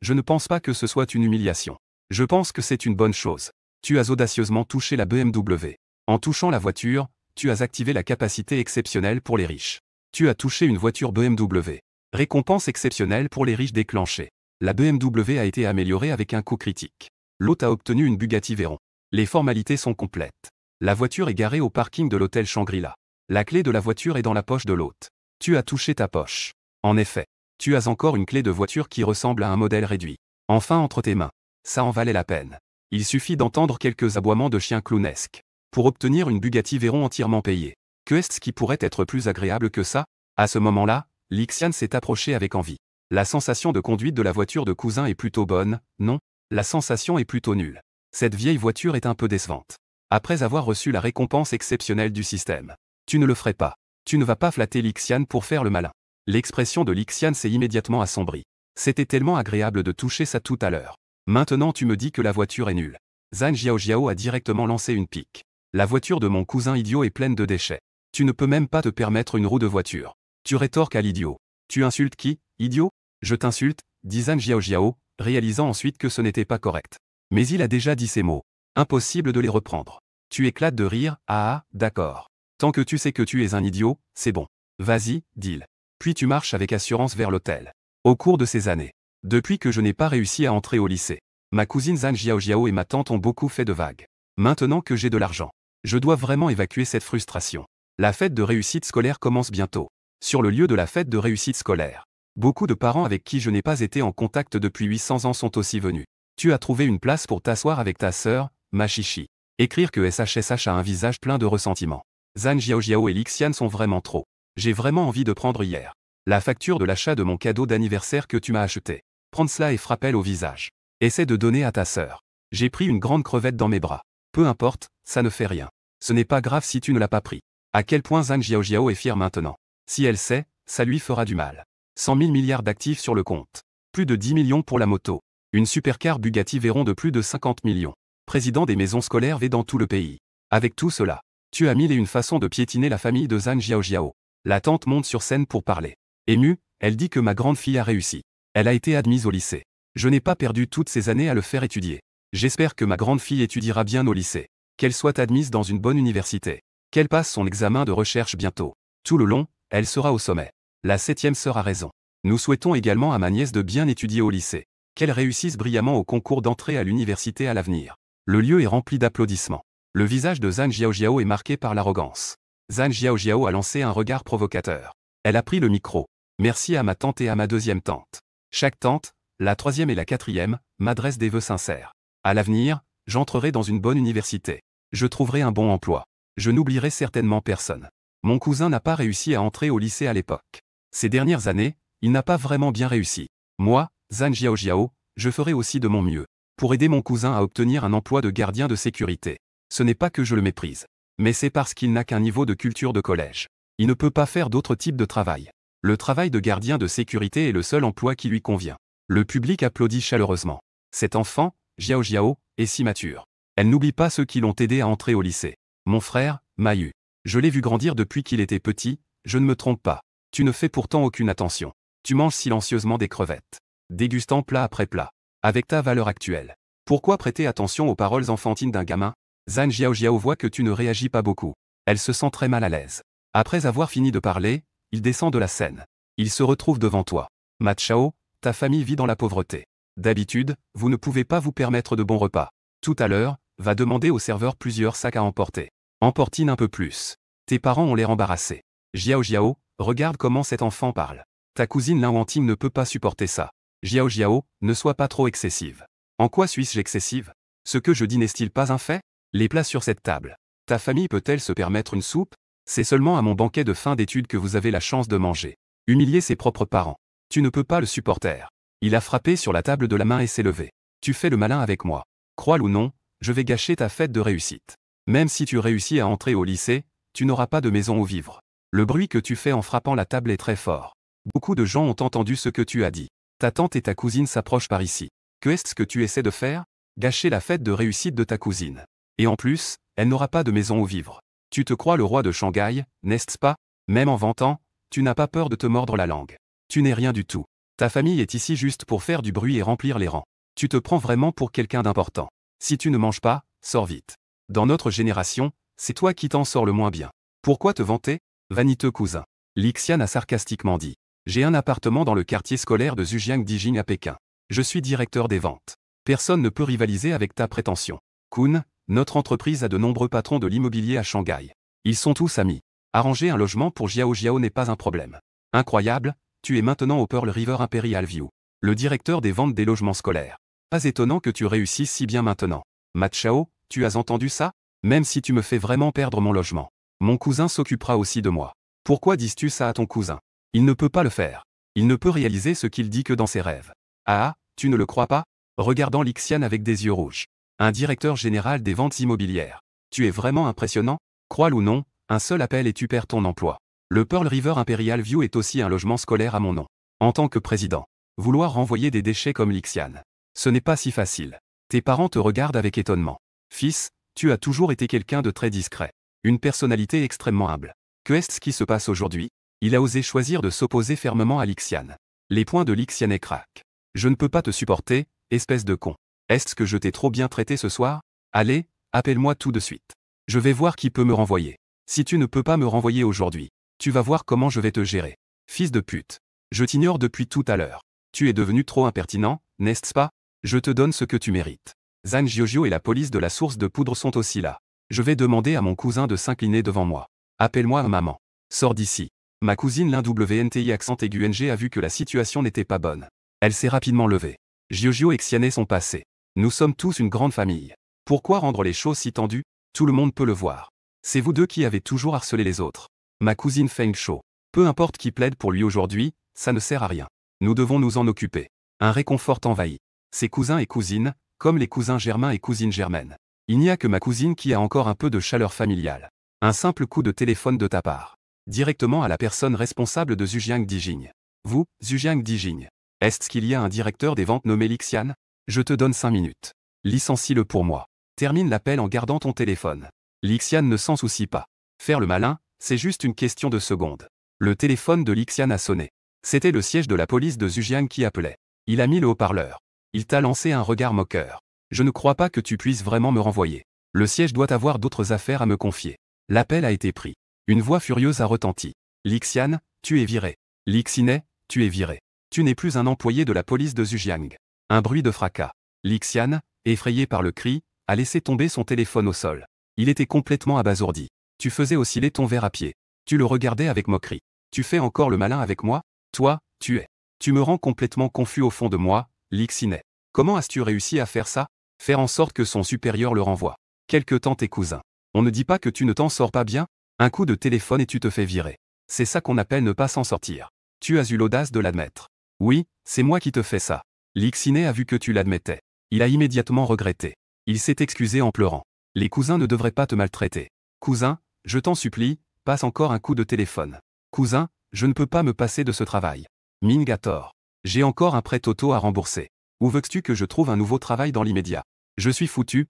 Speaker 1: je ne pense pas que ce soit une humiliation. Je pense que c'est une bonne chose. Tu as audacieusement touché la BMW. En touchant la voiture, tu as activé la capacité exceptionnelle pour les riches. Tu as touché une voiture BMW. Récompense exceptionnelle pour les riches déclenchée. La BMW a été améliorée avec un coût critique. L'hôte a obtenu une Bugatti Veyron. Les formalités sont complètes. La voiture est garée au parking de l'hôtel Shangri-La. La clé de la voiture est dans la poche de l'hôte. Tu as touché ta poche. En effet, tu as encore une clé de voiture qui ressemble à un modèle réduit. Enfin entre tes mains. Ça en valait la peine. Il suffit d'entendre quelques aboiements de chiens clownesques pour obtenir une Bugatti Veyron entièrement payée. Que est-ce qui pourrait être plus agréable que ça? À ce moment-là, Lixiane s'est approché avec envie. La sensation de conduite de la voiture de cousin est plutôt bonne, non? La sensation est plutôt nulle. Cette vieille voiture est un peu décevante. Après avoir reçu la récompense exceptionnelle du système, tu ne le ferais pas. Tu ne vas pas flatter Lixiane pour faire le malin. L'expression de Lixiane s'est immédiatement assombrie. C'était tellement agréable de toucher ça tout à l'heure. Maintenant tu me dis que la voiture est nulle. Zhang Jiaojiao a directement lancé une pique. La voiture de mon cousin idiot est pleine de déchets. Tu ne peux même pas te permettre une roue de voiture. Tu rétorques à l'idiot. Tu insultes qui, idiot? Je t'insulte, dit Zhang Jiaojiao, réalisant ensuite que ce n'était pas correct. Mais il a déjà dit ces mots. Impossible de les reprendre. Tu éclates de rire, ah, d'accord. Tant que tu sais que tu es un idiot, c'est bon. Vas-y, deal. Puis tu marches avec assurance vers l'hôtel. Au cours de ces années, depuis que je n'ai pas réussi à entrer au lycée, ma cousine Zhang Jiaojiao et ma tante ont beaucoup fait de vagues. Maintenant que j'ai de l'argent, je dois vraiment évacuer cette frustration. La fête de réussite scolaire commence bientôt. Sur le lieu de la fête de réussite scolaire, beaucoup de parents avec qui je n'ai pas été en contact depuis 800 ans sont aussi venus. Tu as trouvé une place pour t'asseoir avec ta sœur, ma chichi. Écrire que SHSH a un visage plein de ressentiment. Zhang Jiaojiao et Lixian sont vraiment trop. J'ai vraiment envie de prendre hier la facture de l'achat de mon cadeau d'anniversaire que tu m'as acheté. Prends cela et frappe-le au visage. Essaie de donner à ta sœur. J'ai pris une grande crevette dans mes bras. Peu importe, ça ne fait rien. Ce n'est pas grave si tu ne l'as pas pris. À quel point Zhang Jiaojiao est fière maintenant. Si elle sait, ça lui fera du mal. 100 000 milliards d'actifs sur le compte. Plus de 10 millions pour la moto. Une supercar Bugatti Veyron de plus de 50 millions. Président des maisons scolaires V dans tout le pays. Avec tout cela, tu as mille et une façons de piétiner la famille de Zhang Jiaojiao. La tante monte sur scène pour parler. Émue, elle dit que ma grande fille a réussi. Elle a été admise au lycée. Je n'ai pas perdu toutes ces années à le faire étudier. J'espère que ma grande fille étudiera bien au lycée. Qu'elle soit admise dans une bonne université. Qu'elle passe son examen de recherche bientôt. Tout le long, elle sera au sommet. La 7e sœur a raison. Nous souhaitons également à ma nièce de bien étudier au lycée. Qu'elle réussisse brillamment au concours d'entrée à l'université à l'avenir. Le lieu est rempli d'applaudissements. Le visage de Zhang Jiaojiao est marqué par l'arrogance. Zhang Jiaojiao a lancé un regard provocateur. Elle a pris le micro. Merci à ma tante et à ma deuxième tante. Chaque tante, la 3e et la 4e, m'adresse des vœux sincères. À l'avenir, j'entrerai dans une bonne université. Je trouverai un bon emploi. Je n'oublierai certainement personne. Mon cousin n'a pas réussi à entrer au lycée à l'époque. Ces dernières années, il n'a pas vraiment bien réussi. Moi, Zhang Jiaojiao, je ferai aussi de mon mieux pour aider mon cousin à obtenir un emploi de gardien de sécurité. Ce n'est pas que je le méprise, mais c'est parce qu'il n'a qu'un niveau de culture de collège. Il ne peut pas faire d'autres types de travail. Le travail de gardien de sécurité est le seul emploi qui lui convient. Le public applaudit chaleureusement. Cet enfant, Jiaojiao, est si mature. Elle n'oublie pas ceux qui l'ont aidé à entrer au lycée. Mon frère, Mayu. Je l'ai vu grandir depuis qu'il était petit, je ne me trompe pas. Tu ne fais pourtant aucune attention. Tu manges silencieusement des crevettes. Dégustant plat après plat. Avec ta valeur actuelle. Pourquoi prêter attention aux paroles enfantines d'un gamin? Zhang Jiaojiao voit que tu ne réagis pas beaucoup. Elle se sent très mal à l'aise. Après avoir fini de parler, il descend de la scène. Il se retrouve devant toi. Ma Chao, ta famille vit dans la pauvreté. D'habitude, vous ne pouvez pas vous permettre de bons repas. Tout à l'heure, va demander au serveur plusieurs sacs à emporter. Emportine un peu plus. Tes parents ont l'air embarrassés. Jiaojiao, regarde comment cet enfant parle. Ta cousine Laoantine ne peut pas supporter ça. Jiaojiao, ne sois pas trop excessive. En quoi suis-je excessive? Ce que je dis n'est-il pas un fait? Les plats sur cette table. Ta famille peut-elle se permettre une soupe? C'est seulement à mon banquet de fin d'études que vous avez la chance de manger. Humilier ses propres parents. Tu ne peux pas le supporter. Il a frappé sur la table de la main et s'est levé. Tu fais le malin avec moi. Crois-le ou non, je vais gâcher ta fête de réussite. Même si tu réussis à entrer au lycée, tu n'auras pas de maison où vivre. Le bruit que tu fais en frappant la table est très fort. Beaucoup de gens ont entendu ce que tu as dit. Ta tante et ta cousine s'approchent par ici. Que est-ce que tu essaies de faire? Gâcher la fête de réussite de ta cousine. Et en plus, elle n'aura pas de maison où vivre. Tu te crois le roi de Shanghai, n'est-ce pas? Même en vantant, tu n'as pas peur de te mordre la langue. Tu n'es rien du tout. Ta famille est ici juste pour faire du bruit et remplir les rangs. Tu te prends vraiment pour quelqu'un d'important. Si tu ne manges pas, sors vite. Dans notre génération, c'est toi qui t'en sors le moins bien. Pourquoi te vanter? Vaniteux cousin. Lixian a sarcastiquement dit. J'ai un appartement dans le quartier scolaire de Zhujiang Dijing à Pékin. Je suis directeur des ventes. Personne ne peut rivaliser avec ta prétention. Kun, notre entreprise a de nombreux patrons de l'immobilier à Shanghai. Ils sont tous amis. Arranger un logement pour Jiaojiao n'est pas un problème. Incroyable, tu es maintenant au Pearl River Imperial View. Le directeur des ventes des logements scolaires. Pas étonnant que tu réussisses si bien maintenant. Ma Chao, tu as entendu ça? Même si tu me fais vraiment perdre mon logement. Mon cousin s'occupera aussi de moi. Pourquoi dis-tu ça à ton cousin? Il ne peut pas le faire. Il ne peut réaliser ce qu'il dit que dans ses rêves. Ah, tu ne le crois pas? Regardant Lixian avec des yeux rouges. Un directeur général des ventes immobilières. Tu es vraiment impressionnant? Crois-le ou non, un seul appel et tu perds ton emploi. Le Pearl River Imperial View est aussi un logement scolaire à mon nom. En tant que président, vouloir renvoyer des déchets comme Lixian. Ce n'est pas si facile. Tes parents te regardent avec étonnement. Fils, tu as toujours été quelqu'un de très discret. Une personnalité extrêmement humble. Que est-ce qui se passe aujourd'hui? Il a osé choisir de s'opposer fermement à Lixiane. Les poings de Lixiane craquent. Je ne peux pas te supporter, espèce de con. Est-ce que je t'ai trop bien traité ce soir? Allez, appelle-moi tout de suite. Je vais voir qui peut me renvoyer. Si tu ne peux pas me renvoyer aujourd'hui, tu vas voir comment je vais te gérer. Fils de pute. Je t'ignore depuis tout à l'heure. Tu es devenu trop impertinent, n'est-ce pas? Je te donne ce que tu mérites. Zhang Jiojio et la police de la source de poudre sont aussi là. Je vais demander à mon cousin de s'incliner devant moi. Appelle-moi maman. Sors d'ici. Ma cousine l'INWNTI accent aigu NG a vu que la situation n'était pas bonne. Elle s'est rapidement levée. Jiojio et Xiane sont passés. Nous sommes tous une grande famille. Pourquoi rendre les choses si tendues? Tout le monde peut le voir. C'est vous deux qui avez toujours harcelé les autres. Ma cousine Feng Shou. Peu importe qui plaide pour lui aujourd'hui, ça ne sert à rien. Nous devons nous en occuper. Un réconfort envahit. Ses cousins et cousines, comme les cousins Germain et cousine Germaine. Il n'y a que ma cousine qui a encore un peu de chaleur familiale. Un simple coup de téléphone de ta part. Directement à la personne responsable de Zhujiang Dijing. Vous, Zhujiang Dijing. Est-ce qu'il y a un directeur des ventes nommé Lixiane? Je te donne 5 minutes. Licencie-le pour moi. Termine l'appel en gardant ton téléphone. Lixiane ne s'en soucie pas. Faire le malin, c'est juste une question de secondes. Le téléphone de Lixiane a sonné. C'était le siège de la police de Zhujiang qui appelait. Il a mis le haut-parleur. Il t'a lancé un regard moqueur. Je ne crois pas que tu puisses vraiment me renvoyer. Le siège doit avoir d'autres affaires à me confier. L'appel a été pris. Une voix furieuse a retenti. Lixiane, tu es viré. Lixine, tu es viré. Tu n'es plus un employé de la police de Zhujiang. Un bruit de fracas. Lixiane, effrayé par le cri, a laissé tomber son téléphone au sol. Il était complètement abasourdi. Tu faisais osciller ton verre à pied. Tu le regardais avec moquerie. Tu fais encore le malin avec moi? Toi, tu es. Tu me rends complètement confus au fond de moi, Lixine. Comment as-tu réussi à faire ça? Faire en sorte que son supérieur le renvoie. Quelque temps tes cousins. On ne dit pas que tu ne t'en sors pas bien? Un coup de téléphone et tu te fais virer. C'est ça qu'on appelle ne pas s'en sortir. Tu as eu l'audace de l'admettre. Oui, c'est moi qui te fais ça. Lixine a vu que tu l'admettais. Il a immédiatement regretté. Il s'est excusé en pleurant. Les cousins ne devraient pas te maltraiter. Cousin, je t'en supplie, passe encore un coup de téléphone. Cousin, je ne peux pas me passer de ce travail. Ming a tort. J'ai encore un prêt Toto à rembourser. Où veux-tu que je trouve un nouveau travail dans l'immédiat? Je suis foutu.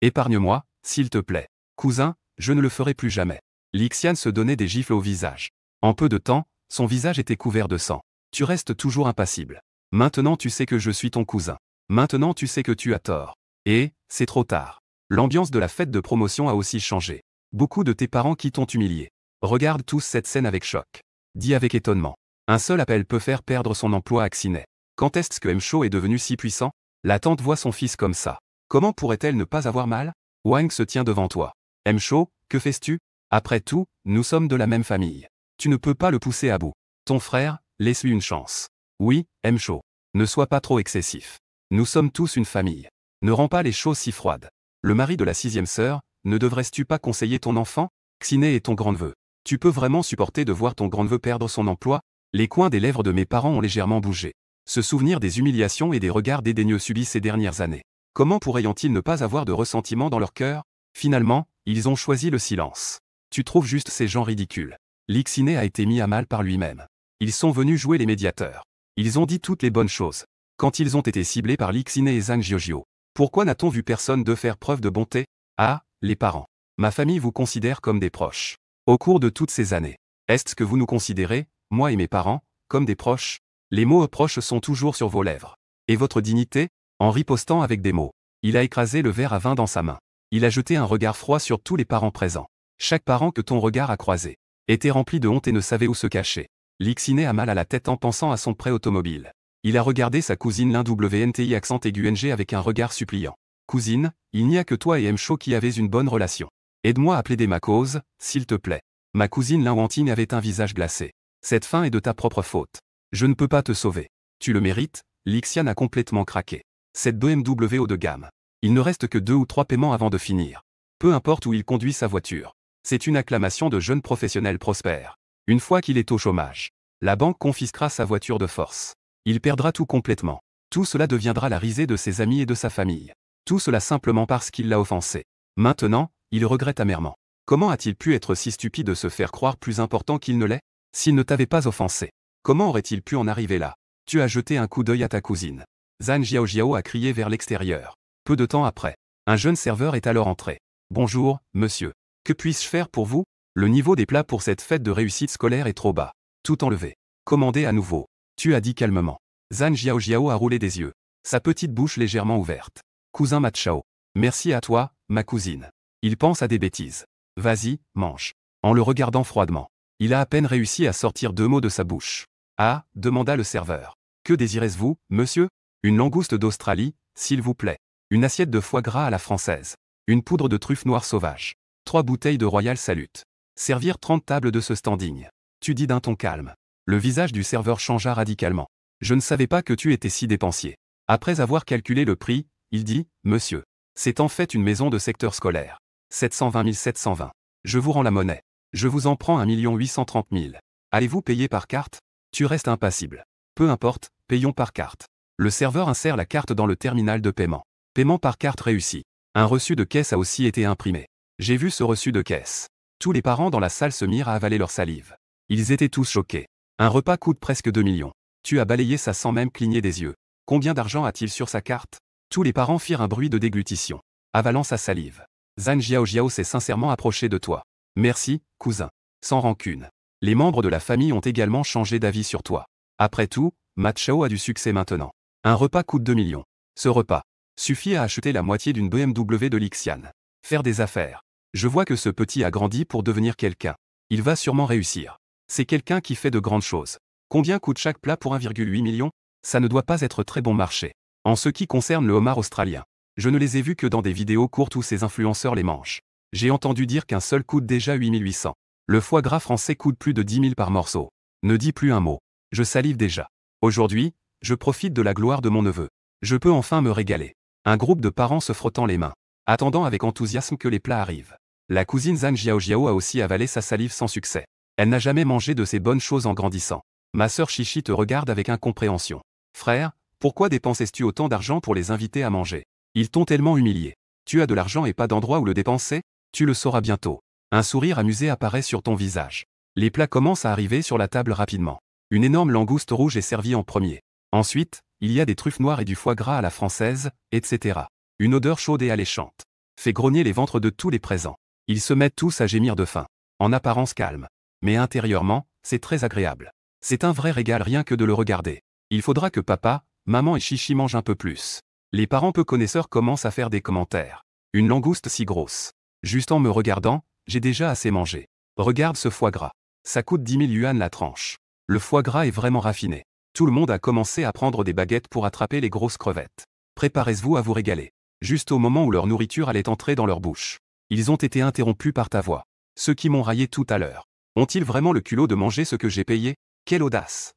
Speaker 1: Épargne-moi, s'il te plaît. Cousin, je ne le ferai plus jamais. Lixiane se donnait des gifles au visage. En peu de temps, son visage était couvert de sang. Tu restes toujours impassible. Maintenant tu sais que je suis ton cousin. Maintenant tu sais que tu as tort. Et, c'est trop tard. L'ambiance de la fête de promotion a aussi changé. Beaucoup de tes parents qui t'ont humilié. Regardent tous cette scène avec choc. Dis avec étonnement. Un seul appel peut faire perdre son emploi à Xiné. Quand est-ce que Mcho est devenu si puissant? La tante voit son fils comme ça. Comment pourrait-elle ne pas avoir mal? Wang se tient devant toi. Mcho, que fais-tu? Après tout, nous sommes de la même famille. Tu ne peux pas le pousser à bout. Ton frère, laisse-lui une chance. Oui, Mcho. Ne sois pas trop excessif. Nous sommes tous une famille. Ne rends pas les choses si froides. Le mari de la 6e sœur, ne devrais-tu pas conseiller ton enfant? Xiné est ton grand-neveu. Tu peux vraiment supporter de voir ton grand-neveu perdre son emploi? Les coins des lèvres de mes parents ont légèrement bougé. Se souvenir des humiliations et des regards dédaigneux subis ces dernières années. Comment pourraient-ils ne pas avoir de ressentiment dans leur cœur? Finalement, ils ont choisi le silence. Tu trouves juste ces gens ridicules. Lixine a été mis à mal par lui-même. Ils sont venus jouer les médiateurs. Ils ont dit toutes les bonnes choses. Quand ils ont été ciblés par Lixine et Zhang Jiojio. Pourquoi n'a-t-on vu personne de faire preuve de bonté? Ah, les parents. Ma famille vous considère comme des proches. Au cours de toutes ces années, est-ce que vous nous considérez, moi et mes parents, comme des proches? Les mots proches sont toujours sur vos lèvres. Et votre dignité? En ripostant avec des mots. Il a écrasé le verre à vin dans sa main. Il a jeté un regard froid sur tous les parents présents. Chaque parent que ton regard a croisé était rempli de honte et ne savait où se cacher. Lixine a mal à la tête en pensant à son prêt automobile. Il a regardé sa cousine l'INWNTI accent aigu NG avec un regard suppliant. Cousine, il n'y a que toi et Mcho qui avez une bonne relation. Aide-moi à plaider ma cause, s'il te plaît. Ma cousine Linwantine avait un visage glacé. Cette fin est de ta propre faute. Je ne peux pas te sauver. Tu le mérites, Lixiane a complètement craqué. Cette BMW haut de gamme. Il ne reste que 2 ou 3 paiements avant de finir. Peu importe où il conduit sa voiture. C'est une acclamation de jeune professionnel prospère. Une fois qu'il est au chômage, la banque confisquera sa voiture de force. Il perdra tout complètement. Tout cela deviendra la risée de ses amis et de sa famille. Tout cela simplement parce qu'il l'a offensé. Maintenant, il regrette amèrement. Comment a-t-il pu être si stupide de se faire croire plus important qu'il ne l'est? S'il ne t'avait pas offensé, comment aurait-il pu en arriver là? Tu as jeté un coup d'œil à ta cousine. Zhang Jiaojiao a crié vers l'extérieur. Peu de temps après, Un jeune serveur est alors entré. Bonjour, monsieur. Que puis-je faire pour vous? Le niveau des plats pour cette fête de réussite scolaire est trop bas. Tout enlevé. Commandez à nouveau. Tu as dit calmement. Zhang Jiao a roulé des yeux. Sa petite bouche légèrement ouverte. Cousin Machao. Merci à toi, ma cousine. Il pense à des bêtises. Vas-y, mange. En le regardant froidement. Il a à peine réussi à sortir 2 mots de sa bouche. Ah, demanda le serveur. Que désirez-vous, monsieur? Une langouste d'Australie, s'il vous plaît. Une assiette de foie gras à la française. Une poudre de truffe noire sauvage. 3 bouteilles de Royal Salut. Servir 30 tables de ce standing. Tu dis d'un ton calme. Le visage du serveur changea radicalement. Je ne savais pas que tu étais si dépensier. Après avoir calculé le prix, il dit, monsieur. C'est en fait une maison de secteur scolaire. 720 720. Je vous rends la monnaie. Je vous en prends 1 830 000. Allez-vous payer par carte? Tu restes impassible. Peu importe, payons par carte. Le serveur insère la carte dans le terminal de paiement. Paiement par carte réussi. Un reçu de caisse a aussi été imprimé. J'ai vu ce reçu de caisse. Tous les parents dans la salle se mirent à avaler leur salive. Ils étaient tous choqués. Un repas coûte presque 2 millions. Tu as balayé ça sans même cligner des yeux. Combien d'argent a-t-il sur sa carte? Tous les parents firent un bruit de déglutition. Avalant sa salive. Zhang Jiao s'est sincèrement approché de toi. Merci, cousin. Sans rancune. Les membres de la famille ont également changé d'avis sur toi. Après tout, Machao a du succès maintenant. Un repas coûte 2 millions. Ce repas suffit à acheter la moitié d'une BMW de Lixian. Faire des affaires. Je vois que ce petit a grandi pour devenir quelqu'un. Il va sûrement réussir. C'est quelqu'un qui fait de grandes choses. Combien coûte chaque plat pour 1,8 million? Ça ne doit pas être très bon marché. En ce qui concerne le homard australien, je ne les ai vus que dans des vidéos courtes où ces influenceurs les mangent. J'ai entendu dire qu'un seul coûte déjà 8 800. Le foie gras français coûte plus de 10 000 par morceau. Ne dis plus un mot. Je salive déjà. Aujourd'hui, je profite de la gloire de mon neveu. Je peux enfin me régaler. Un groupe de parents se frottant les mains, attendant avec enthousiasme que les plats arrivent. La cousine Zhang Jiao a aussi avalé sa salive sans succès. Elle n'a jamais mangé de ces bonnes choses en grandissant. Ma sœur Chichi te regarde avec incompréhension. Frère, pourquoi dépensais-tu autant d'argent pour les inviter à manger? Ils t'ont tellement humilié. Tu as de l'argent et pas d'endroit où le dépenser? Tu le sauras bientôt. Un sourire amusé apparaît sur ton visage. Les plats commencent à arriver sur la table rapidement. Une énorme langouste rouge est servie en premier. Ensuite, il y a des truffes noires et du foie gras à la française, etc. Une odeur chaude et alléchante fait grogner les ventres de tous les présents. Ils se mettent tous à gémir de faim. En apparence calme. Mais intérieurement, c'est très agréable. C'est un vrai régal rien que de le regarder. Il faudra que papa, maman et Chichi mangent un peu plus. Les parents peu connaisseurs commencent à faire des commentaires. Une langouste si grosse. Juste en me regardant, j'ai déjà assez mangé. Regarde ce foie gras. Ça coûte 10 000 yuan la tranche. Le foie gras est vraiment raffiné. Tout le monde a commencé à prendre des baguettes pour attraper les grosses crevettes. Préparez-vous à vous régaler. Juste au moment où leur nourriture allait entrer dans leur bouche. Ils ont été interrompus par ta voix. Ceux qui m'ont raillé tout à l'heure. Ont-ils vraiment le culot de manger ce que j'ai payé? Quelle audace!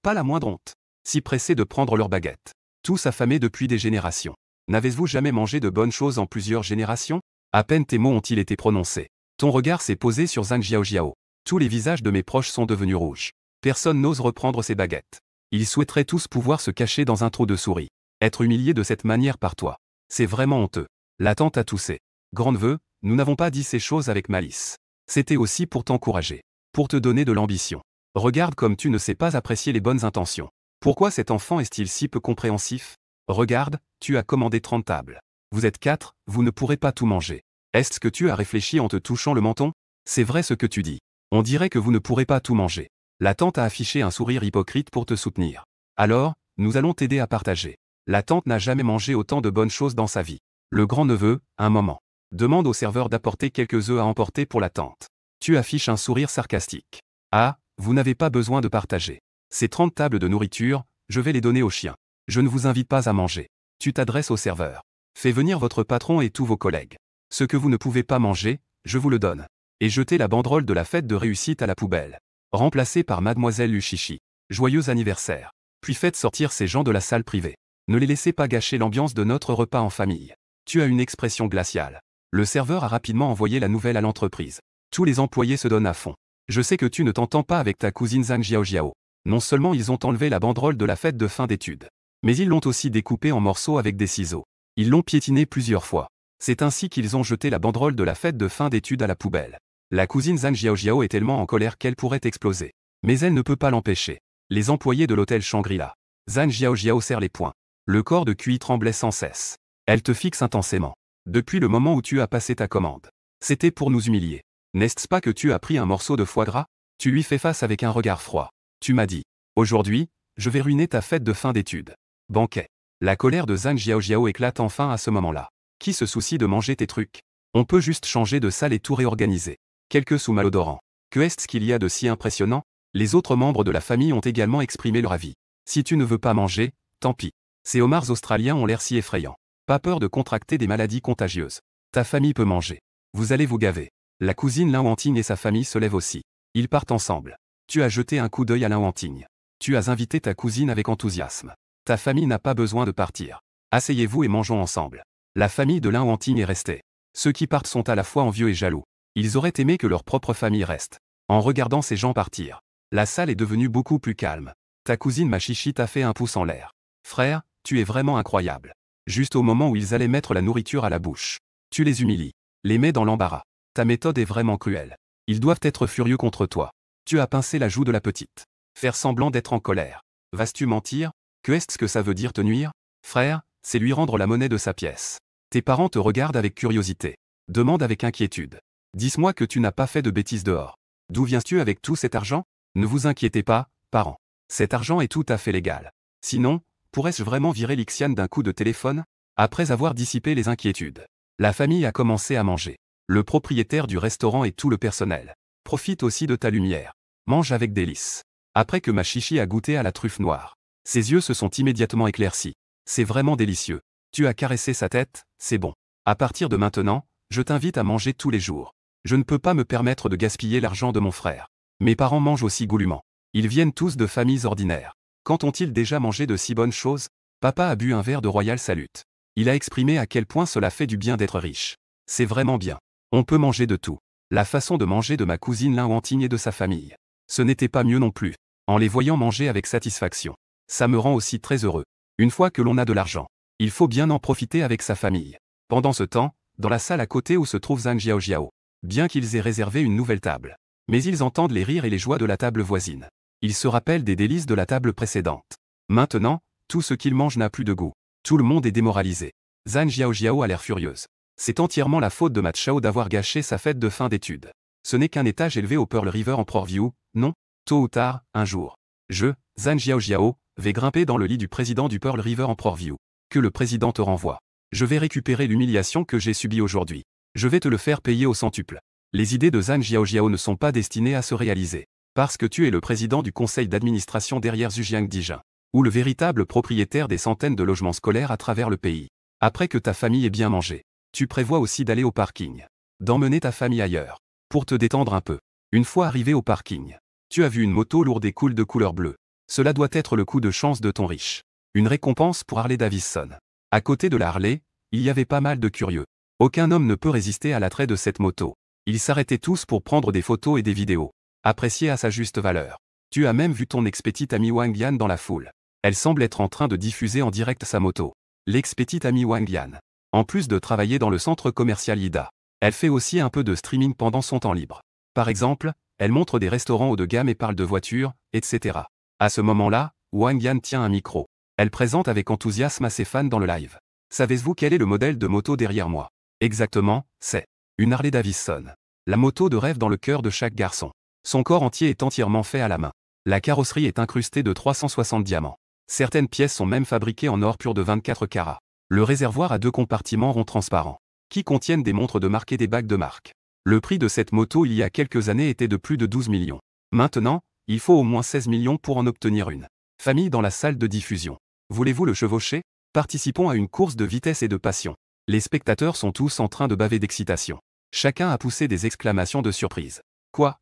Speaker 1: Pas la moindre honte. Si pressés de prendre leurs baguettes. Tous affamés depuis des générations. N'avez-vous jamais mangé de bonnes choses en plusieurs générations? À peine tes mots ont-ils été prononcés. Ton regard s'est posé sur Zhang Jiao. Tous les visages de mes proches sont devenus rouges. Personne n'ose reprendre ses baguettes. Ils souhaiteraient tous pouvoir se cacher dans un trou de souris. Être humiliés de cette manière par toi. C'est vraiment honteux. La tante a toussé. Grand-neveu, nous n'avons pas dit ces choses avec malice. C'était aussi pour t'encourager. Pour te donner de l'ambition. Regarde comme tu ne sais pas apprécier les bonnes intentions. Pourquoi cet enfant est-il si peu compréhensif? Regarde, tu as commandé 30 tables. Vous êtes 4, vous ne pourrez pas tout manger. Est-ce que tu as réfléchi en te touchant le menton? C'est vrai ce que tu dis. On dirait que vous ne pourrez pas tout manger. La tante a affiché un sourire hypocrite pour te soutenir. Alors, nous allons t'aider à partager. La tante n'a jamais mangé autant de bonnes choses dans sa vie. Le grand-neveu, un moment. Demande au serveur d'apporter quelques œufs à emporter pour la tante. Tu affiches un sourire sarcastique. Ah, vous n'avez pas besoin de partager. Ces 30 tables de nourriture, je vais les donner aux chiens. Je ne vous invite pas à manger. Tu t'adresses au serveur. Fais venir votre patron et tous vos collègues. Ce que vous ne pouvez pas manger, je vous le donne. Et jetez la banderole de la fête de réussite à la poubelle. Remplacée par Mademoiselle Luchichi. Joyeux anniversaire. Puis faites sortir ces gens de la salle privée. Ne les laissez pas gâcher l'ambiance de notre repas en famille. Tu as une expression glaciale. Le serveur a rapidement envoyé la nouvelle à l'entreprise. Tous les employés se donnent à fond. Je sais que tu ne t'entends pas avec ta cousine Zhang Jiao. Non seulement ils ont enlevé la banderole de la fête de fin d'études, mais ils l'ont aussi découpée en morceaux avec des ciseaux. Ils l'ont piétinée plusieurs fois. C'est ainsi qu'ils ont jeté la banderole de la fête de fin d'études à la poubelle. La cousine Zhang Jiao est tellement en colère qu'elle pourrait exploser. Mais elle ne peut pas l'empêcher. Les employés de l'hôtel Shangri-La. Zhang Jiao serre les poings. Le corps de QI tremblait sans cesse. Elle te fixe intensément. Depuis le moment où tu as passé ta commande. C'était pour nous humilier. N'est-ce pas que tu as pris un morceau de foie gras? Tu lui fais face avec un regard froid. Tu m'as dit. Aujourd'hui, je vais ruiner ta fête de fin d'études. Banquet. La colère de Zhang Xiaojiao éclate enfin à ce moment-là. Qui se soucie de manger tes trucs? On peut juste changer de salle et tout réorganiser. Quelques sous malodorants. Que est-ce qu'il y a de si impressionnant? Les autres membres de la famille ont également exprimé leur avis. Si tu ne veux pas manger, tant pis. Ces homards australiens ont l'air si effrayants. Pas peur de contracter des maladies contagieuses. Ta famille peut manger. Vous allez vous gaver. La cousine Lin Wanting et sa famille se lèvent aussi. Ils partent ensemble. Tu as jeté un coup d'œil à Lin Wanting. Tu as invité ta cousine avec enthousiasme. Ta famille n'a pas besoin de partir. Asseyez-vous et mangeons ensemble. La famille de Lin Wanting est restée. Ceux qui partent sont à la fois envieux et jaloux. Ils auraient aimé que leur propre famille reste. En regardant ces gens partir, la salle est devenue beaucoup plus calme. Ta cousine Machichi t'a fait un pouce en l'air. Frère, tu es vraiment incroyable. Juste au moment où ils allaient mettre la nourriture à la bouche. Tu les humilies. Les mets dans l'embarras. Ta méthode est vraiment cruelle. Ils doivent être furieux contre toi. Tu as pincé la joue de la petite. Faire semblant d'être en colère. Vas-tu mentir? Que est-ce que ça veut dire te nuire? Frère, c'est lui rendre la monnaie de sa pièce. Tes parents te regardent avec curiosité. Demande avec inquiétude. Dis-moi que tu n'as pas fait de bêtises dehors. D'où viens-tu avec tout cet argent? Ne vous inquiétez pas, parents. Cet argent est tout à fait légal. Sinon, pourrais-je vraiment virer Lixiane d'un coup de téléphone? Après avoir dissipé les inquiétudes, la famille a commencé à manger. Le propriétaire du restaurant et tout le personnel profite aussi de ta lumière. Mange avec délice. Après que Machichi a goûté à la truffe noire, ses yeux se sont immédiatement éclaircis. C'est vraiment délicieux. Tu as caressé sa tête, c'est bon. À partir de maintenant, je t'invite à manger tous les jours. Je ne peux pas me permettre de gaspiller l'argent de mon frère. Mes parents mangent aussi goulûment. Ils viennent tous de familles ordinaires. Quand ont-ils déjà mangé de si bonnes choses? Papa a bu un verre de Royal Salut. Il a exprimé à quel point cela fait du bien d'être riche. C'est vraiment bien. On peut manger de tout. La façon de manger de ma cousine Lin Wanting et de sa famille. Ce n'était pas mieux non plus. En les voyant manger avec satisfaction. Ça me rend aussi très heureux. Une fois que l'on a de l'argent, il faut bien en profiter avec sa famille. Pendant ce temps, dans la salle à côté où se trouve Zhang Xiaojiao, bien qu'ils aient réservé une nouvelle table, mais ils entendent les rires et les joies de la table voisine. Ils se rappellent des délices de la table précédente. Maintenant, tout ce qu'ils mangent n'a plus de goût. Tout le monde est démoralisé. Zhang Xiaojiao a l'air furieuse. C'est entièrement la faute de Ma Chao d'avoir gâché sa fête de fin d'études. Ce n'est qu'un étage élevé au Pearl River Emperor View, non? Tôt ou tard, un jour. Je, Zhang Xiaojiao, vais grimper dans le lit du président du Pearl River Emperor View. Que le président te renvoie. Je vais récupérer l'humiliation que j'ai subie aujourd'hui. Je vais te le faire payer au centuple. Les idées de Zhang Xiaojiao ne sont pas destinées à se réaliser. Parce que tu es le président du conseil d'administration derrière Zhujiang Dijin, ou le véritable propriétaire des centaines de logements scolaires à travers le pays. Après que ta famille ait bien mangé, tu prévois aussi d'aller au parking. D'emmener ta famille ailleurs. Pour te détendre un peu. Une fois arrivé au parking, tu as vu une moto lourde et cool de couleur bleue. Cela doit être le coup de chance de ton riche. Une récompense pour Harley Davidson. À côté de la Harley, il y avait pas mal de curieux. Aucun homme ne peut résister à l'attrait de cette moto. Ils s'arrêtaient tous pour prendre des photos et des vidéos. Appréciées à sa juste valeur. Tu as même vu ton ex-petite amie Wang Yan dans la foule. Elle semble être en train de diffuser en direct sa moto. L'ex-petite amie Wang Yan. En plus de travailler dans le centre commercial Ida, elle fait aussi un peu de streaming pendant son temps libre. Par exemple, elle montre des restaurants haut de gamme et parle de voitures, etc. À ce moment-là, Wang Yan tient un micro. Elle présente avec enthousiasme à ses fans dans le live. Savez-vous quel est le modèle de moto derrière moi? Exactement, c'est une Harley Davidson. La moto de rêve dans le cœur de chaque garçon. Son corps entier est entièrement fait à la main. La carrosserie est incrustée de 360 diamants. Certaines pièces sont même fabriquées en or pur de 24 carats. Le réservoir a 2 compartiments ronds transparents, qui contiennent des montres de marque et des bagues de marque. Le prix de cette moto il y a quelques années était de plus de 12 millions. Maintenant, il faut au moins 16 millions pour en obtenir une. Famille dans la salle de diffusion. Voulez-vous le chevaucher? Participons à une course de vitesse et de passion. Les spectateurs sont tous en train de baver d'excitation. Chacun a poussé des exclamations de surprise. Quoi?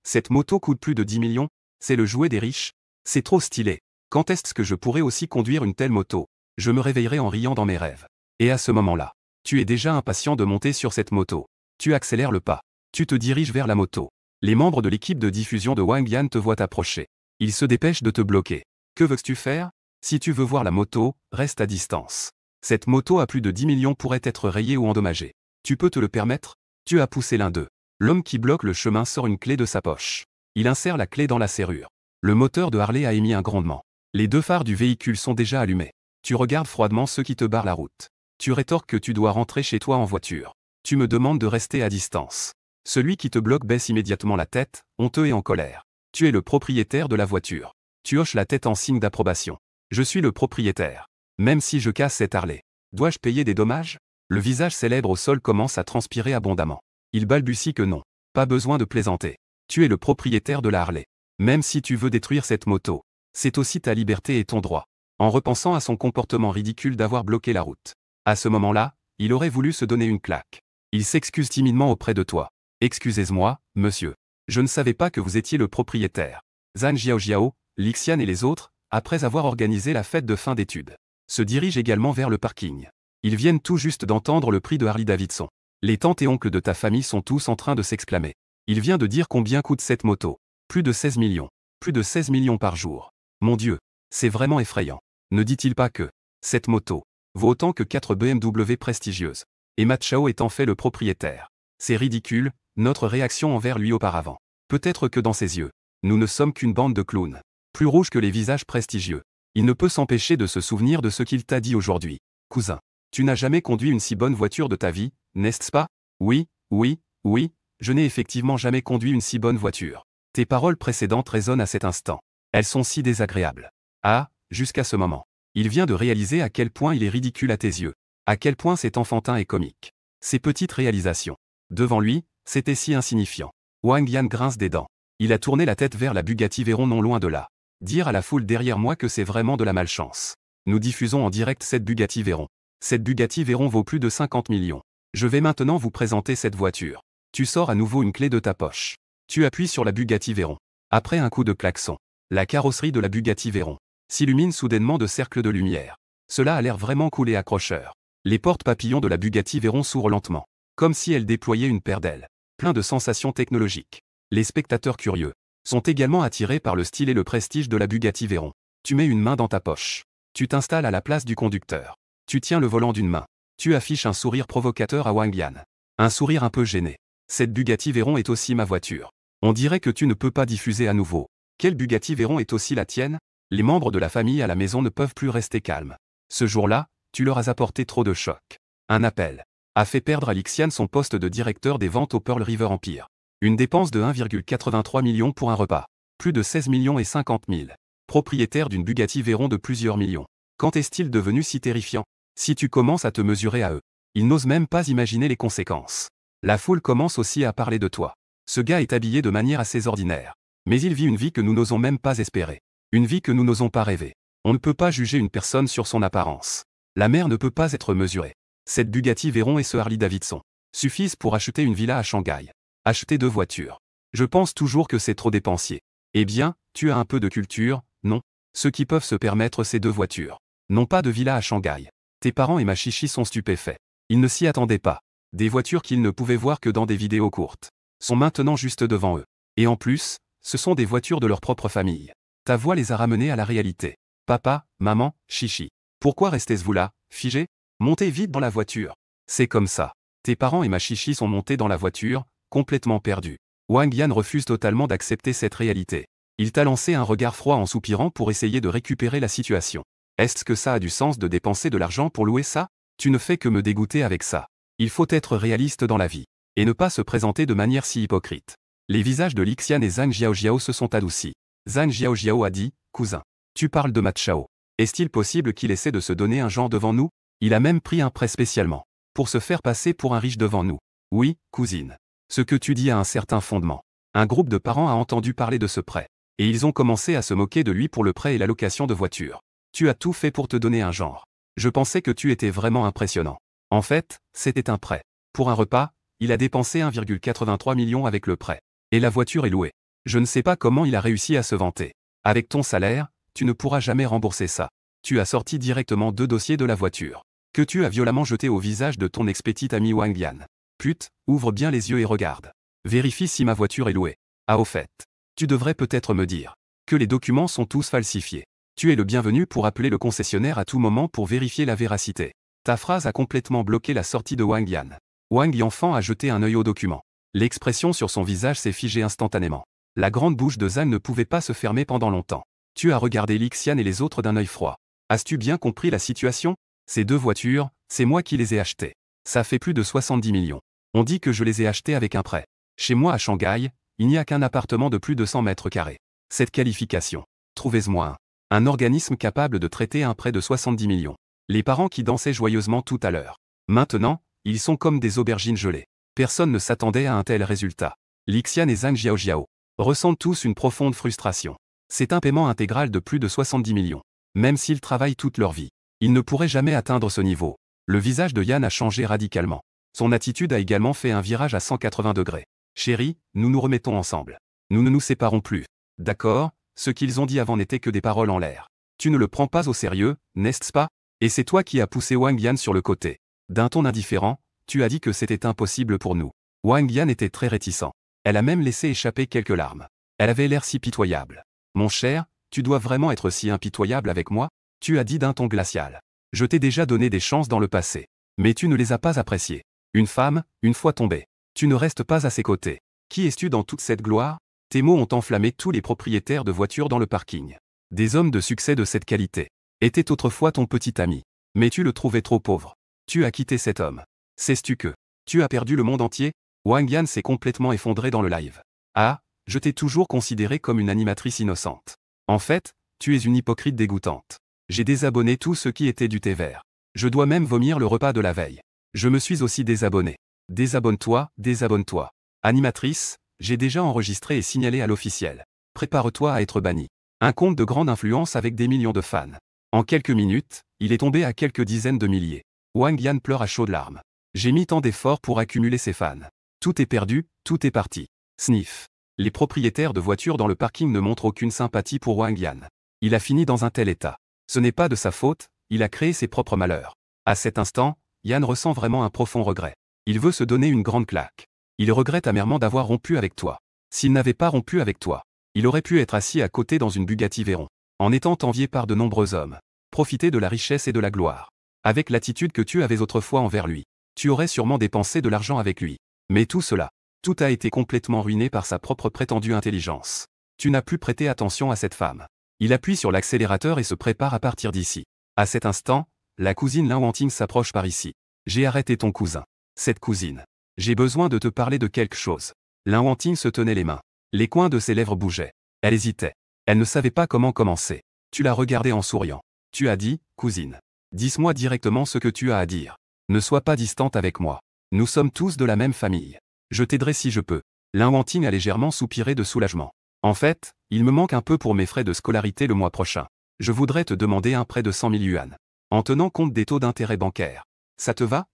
Speaker 1: Cette moto coûte plus de 10 millions? C'est le jouet des riches? C'est trop stylé. Quand est-ce que je pourrais aussi conduire une telle moto? Je me réveillerai en riant dans mes rêves. Et à ce moment-là, tu es déjà impatient de monter sur cette moto. Tu accélères le pas. Tu te diriges vers la moto. Les membres de l'équipe de diffusion de Wang Yan te voient approcher. Ils se dépêchent de te bloquer. Que veux-tu faire? Si tu veux voir la moto, reste à distance. Cette moto à plus de 10 millions pourrait être rayée ou endommagée. Tu peux te le permettre? Tu as poussé l'un d'eux. L'homme qui bloque le chemin sort une clé de sa poche. Il insère la clé dans la serrure. Le moteur de Harley a émis un grondement. Les 2 phares du véhicule sont déjà allumés. Tu regardes froidement ceux qui te barrent la route. Tu rétorques que tu dois rentrer chez toi en voiture. Tu me demandes de rester à distance. Celui qui te bloque baisse immédiatement la tête, honteux et en colère. Tu es le propriétaire de la voiture. Tu hoches la tête en signe d'approbation. Je suis le propriétaire. Même si je casse cette Harley. Dois-je payer des dommages? Le visage célèbre au sol commence à transpirer abondamment. Il balbutie que non. Pas besoin de plaisanter. Tu es le propriétaire de la Harley. Même si tu veux détruire cette moto, c'est aussi ta liberté et ton droit. En repensant à son comportement ridicule d'avoir bloqué la route. À ce moment-là, il aurait voulu se donner une claque. Il s'excuse timidement auprès de toi. Excusez-moi, monsieur. Je ne savais pas que vous étiez le propriétaire. Zhang Jiaojiao, Lixian et les autres, après avoir organisé la fête de fin d'études, se dirigent également vers le parking. Ils viennent tout juste d'entendre le prix de Harley-Davidson. Les tantes et oncles de ta famille sont tous en train de s'exclamer. Il vient de dire combien coûte cette moto. Plus de 16 millions. Plus de 16 millions par jour. Mon Dieu, c'est vraiment effrayant. Ne dit-il pas que cette moto vaut autant que 4 BMW prestigieuses. Et Ma Chao est en fait le propriétaire. C'est ridicule, notre réaction envers lui auparavant. Peut-être que dans ses yeux, nous ne sommes qu'une bande de clowns. Plus rouges que les visages prestigieux. Il ne peut s'empêcher de se souvenir de ce qu'il t'a dit aujourd'hui. Cousin, tu n'as jamais conduit une si bonne voiture de ta vie, n'est-ce pas? Oui, je n'ai effectivement jamais conduit une si bonne voiture. Tes paroles précédentes résonnent à cet instant. Elles sont si désagréables. Ah, jusqu'à ce moment. Il vient de réaliser à quel point il est ridicule à tes yeux. À quel point c'est enfantin et comique. Ces petites réalisations. Devant lui, c'était si insignifiant. Wang Yan grince des dents. Il a tourné la tête vers la Bugatti Veyron non loin de là. Dire à la foule derrière moi que c'est vraiment de la malchance. Nous diffusons en direct cette Bugatti Veyron. Cette Bugatti Veyron vaut plus de 50 millions. Je vais maintenant vous présenter cette voiture. Tu sors à nouveau une clé de ta poche. Tu appuies sur la Bugatti Veyron. Après un coup de klaxon, la carrosserie de la Bugatti Veyron s'illumine soudainement de cercles de lumière. Cela a l'air vraiment cool et accrocheur. Les portes papillons de la Bugatti Veyron s'ouvrent lentement, comme si elle déployait une paire d'ailes. Plein de sensations technologiques. Les spectateurs curieux sont également attirés par le style et le prestige de la Bugatti Veyron. Tu mets une main dans ta poche. Tu t'installes à la place du conducteur. Tu tiens le volant d'une main. Tu affiches un sourire provocateur à Wang Yan. Un sourire un peu gêné. Cette Bugatti Veyron est aussi ma voiture. On dirait que tu ne peux pas diffuser à nouveau. Quelle Bugatti Veyron est aussi la tienne? Les membres de la famille à la maison ne peuvent plus rester calmes. Ce jour-là, tu leur as apporté trop de chocs. Un appel a fait perdre à Lixian son poste de directeur des ventes au Pearl River Empire. Une dépense de 1,83 million pour un repas. Plus de 16 millions et 50 000. Propriétaire d'une Bugatti Veyron de plusieurs millions. Quand est-il devenu si terrifiant? Si tu commences à te mesurer à eux, ils n'osent même pas imaginer les conséquences. La foule commence aussi à parler de toi. Ce gars est habillé de manière assez ordinaire. Mais il vit une vie que nous n'osons même pas espérer. Une vie que nous n'osons pas rêver. On ne peut pas juger une personne sur son apparence. La mer ne peut pas être mesurée. Cette Bugatti Veyron et ce Harley-Davidson suffisent pour acheter une villa à Shanghai. Acheter 2 voitures. Je pense toujours que c'est trop dépensier. Eh bien, tu as un peu de culture, non? Ceux qui peuvent se permettre ces 2 voitures n'ont pas de villa à Shanghai. Tes parents et ma chichi sont stupéfaits. Ils ne s'y attendaient pas. Des voitures qu'ils ne pouvaient voir que dans des vidéos courtes sont maintenant juste devant eux. Et en plus, ce sont des voitures de leur propre famille. Ta voix les a ramenés à la réalité. Papa, maman, chichi. Pourquoi restez-vous là, figés? Montez vite dans la voiture. C'est comme ça. Tes parents et ma chichi sont montés dans la voiture, complètement perdus. Wang Yan refuse totalement d'accepter cette réalité. Il t'a lancé un regard froid en soupirant pour essayer de récupérer la situation. Est-ce que ça a du sens de dépenser de l'argent pour louer ça? Tu ne fais que me dégoûter avec ça. Il faut être réaliste dans la vie. Et ne pas se présenter de manière si hypocrite. Les visages de Lixian et Zhang Jiaojiao se sont adoucis. Zhang Jiaojiao a dit, cousin. Tu parles de Ma Chao. Est-il possible qu'il essaie de se donner un genre devant nous? Il a même pris un prêt spécialement. Pour se faire passer pour un riche devant nous. Oui, cousine. Ce que tu dis a un certain fondement. Un groupe de parents a entendu parler de ce prêt. Et ils ont commencé à se moquer de lui pour le prêt et la location de voiture. Tu as tout fait pour te donner un genre. Je pensais que tu étais vraiment impressionnant. En fait, c'était un prêt. Pour un repas, il a dépensé 1,83 million avec le prêt. Et la voiture est louée. Je ne sais pas comment il a réussi à se vanter. Avec ton salaire, tu ne pourras jamais rembourser ça. Tu as sorti directement 2 dossiers de la voiture. Que tu as violemment jeté au visage de ton ex-petit ami Wang Yan. Pute, ouvre bien les yeux et regarde. Vérifie si ma voiture est louée. Ah au fait. Tu devrais peut-être me dire que les documents sont tous falsifiés. Tu es le bienvenu pour appeler le concessionnaire à tout moment pour vérifier la véracité. Ta phrase a complètement bloqué la sortie de Wang Yan. Wang Yanfan a jeté un œil au document. L'expression sur son visage s'est figée instantanément. La grande bouche de Zhang ne pouvait pas se fermer pendant longtemps. Tu as regardé Lixian et les autres d'un œil froid. As-tu bien compris la situation? Ces 2 voitures, c'est moi qui les ai achetées. Ça fait plus de 70 millions. On dit que je les ai achetées avec un prêt. Chez moi à Shanghai, il n'y a qu'un appartement de plus de 100 mètres carrés. Cette qualification. Trouvez-moi un organisme capable de traiter un prêt de 70 millions. Les parents qui dansaient joyeusement tout à l'heure. Maintenant, ils sont comme des aubergines gelées. Personne ne s'attendait à un tel résultat. Lixian et Zhang Jiaojiao ressentent tous une profonde frustration. C'est un paiement intégral de plus de 70 millions. Même s'ils travaillent toute leur vie, ils ne pourraient jamais atteindre ce niveau. Le visage de Yan a changé radicalement. Son attitude a également fait un virage à 180 degrés. Chérie, nous nous remettons ensemble. Nous ne nous séparons plus. D'accord, ce qu'ils ont dit avant n'était que des paroles en l'air. Tu ne le prends pas au sérieux, n'est-ce pas? Et c'est toi qui as poussé Wang Yan sur le côté. D'un ton indifférent, tu as dit que c'était impossible pour nous. Wang Yan était très réticent. Elle a même laissé échapper quelques larmes. Elle avait l'air si pitoyable. Mon cher, tu dois vraiment être si impitoyable avec moi? Tu as dit d'un ton glacial. Je t'ai déjà donné des chances dans le passé. Mais tu ne les as pas appréciées. Une femme, une fois tombée. Tu ne restes pas à ses côtés. Qui es-tu dans toute cette gloire? Tes mots ont enflammé tous les propriétaires de voitures dans le parking. Des hommes de succès de cette qualité étaient autrefois ton petit ami. Mais tu le trouvais trop pauvre. Tu as quitté cet homme. Sais-tu que tu as perdu le monde entier? Wang Yan s'est complètement effondré dans le live. Ah, je t'ai toujours considéré comme une animatrice innocente. En fait, tu es une hypocrite dégoûtante. J'ai désabonné tous ceux qui étaient du thé vert. Je dois même vomir le repas de la veille. Je me suis aussi désabonné. Désabonne-toi, désabonne-toi. Animatrice, j'ai déjà enregistré et signalé à l'officiel. Prépare-toi à être banni. Un compte de grande influence avec des millions de fans. En quelques minutes, il est tombé à quelques dizaines de milliers. Wang Yan pleure à chaudes larmes. J'ai mis tant d'efforts pour accumuler ses fans. Tout est perdu, tout est parti. Sniff. Les propriétaires de voitures dans le parking ne montrent aucune sympathie pour Wang Yan. Il a fini dans un tel état. Ce n'est pas de sa faute, il a créé ses propres malheurs. À cet instant, Yan ressent vraiment un profond regret. Il veut se donner une grande claque. Il regrette amèrement d'avoir rompu avec toi. S'il n'avait pas rompu avec toi, il aurait pu être assis à côté dans une Bugatti Veyron, en étant envié par de nombreux hommes. Profiter de la richesse et de la gloire. Avec l'attitude que tu avais autrefois envers lui, tu aurais sûrement dépensé de l'argent avec lui. Mais tout cela, tout a été complètement ruiné par sa propre prétendue intelligence. Tu n'as plus prêté attention à cette femme. Il appuie sur l'accélérateur et se prépare à partir d'ici. À cet instant, la cousine Lin Wanting s'approche par ici. J'ai arrêté ton cousin. Cette cousine. J'ai besoin de te parler de quelque chose. Lin Wanting se tenait les mains. Les coins de ses lèvres bougeaient. Elle hésitait. Elle ne savait pas comment commencer. Tu l'as regardée en souriant. Tu as dit, cousine. Dis-moi directement ce que tu as à dire. Ne sois pas distante avec moi. Nous sommes tous de la même famille. Je t'aiderai si je peux. Lin Wanting a légèrement soupiré de soulagement. En fait, il me manque un peu pour mes frais de scolarité le mois prochain. Je voudrais te demander un prêt de 100 000 yuan. En tenant compte des taux d'intérêt bancaires. Ça te va?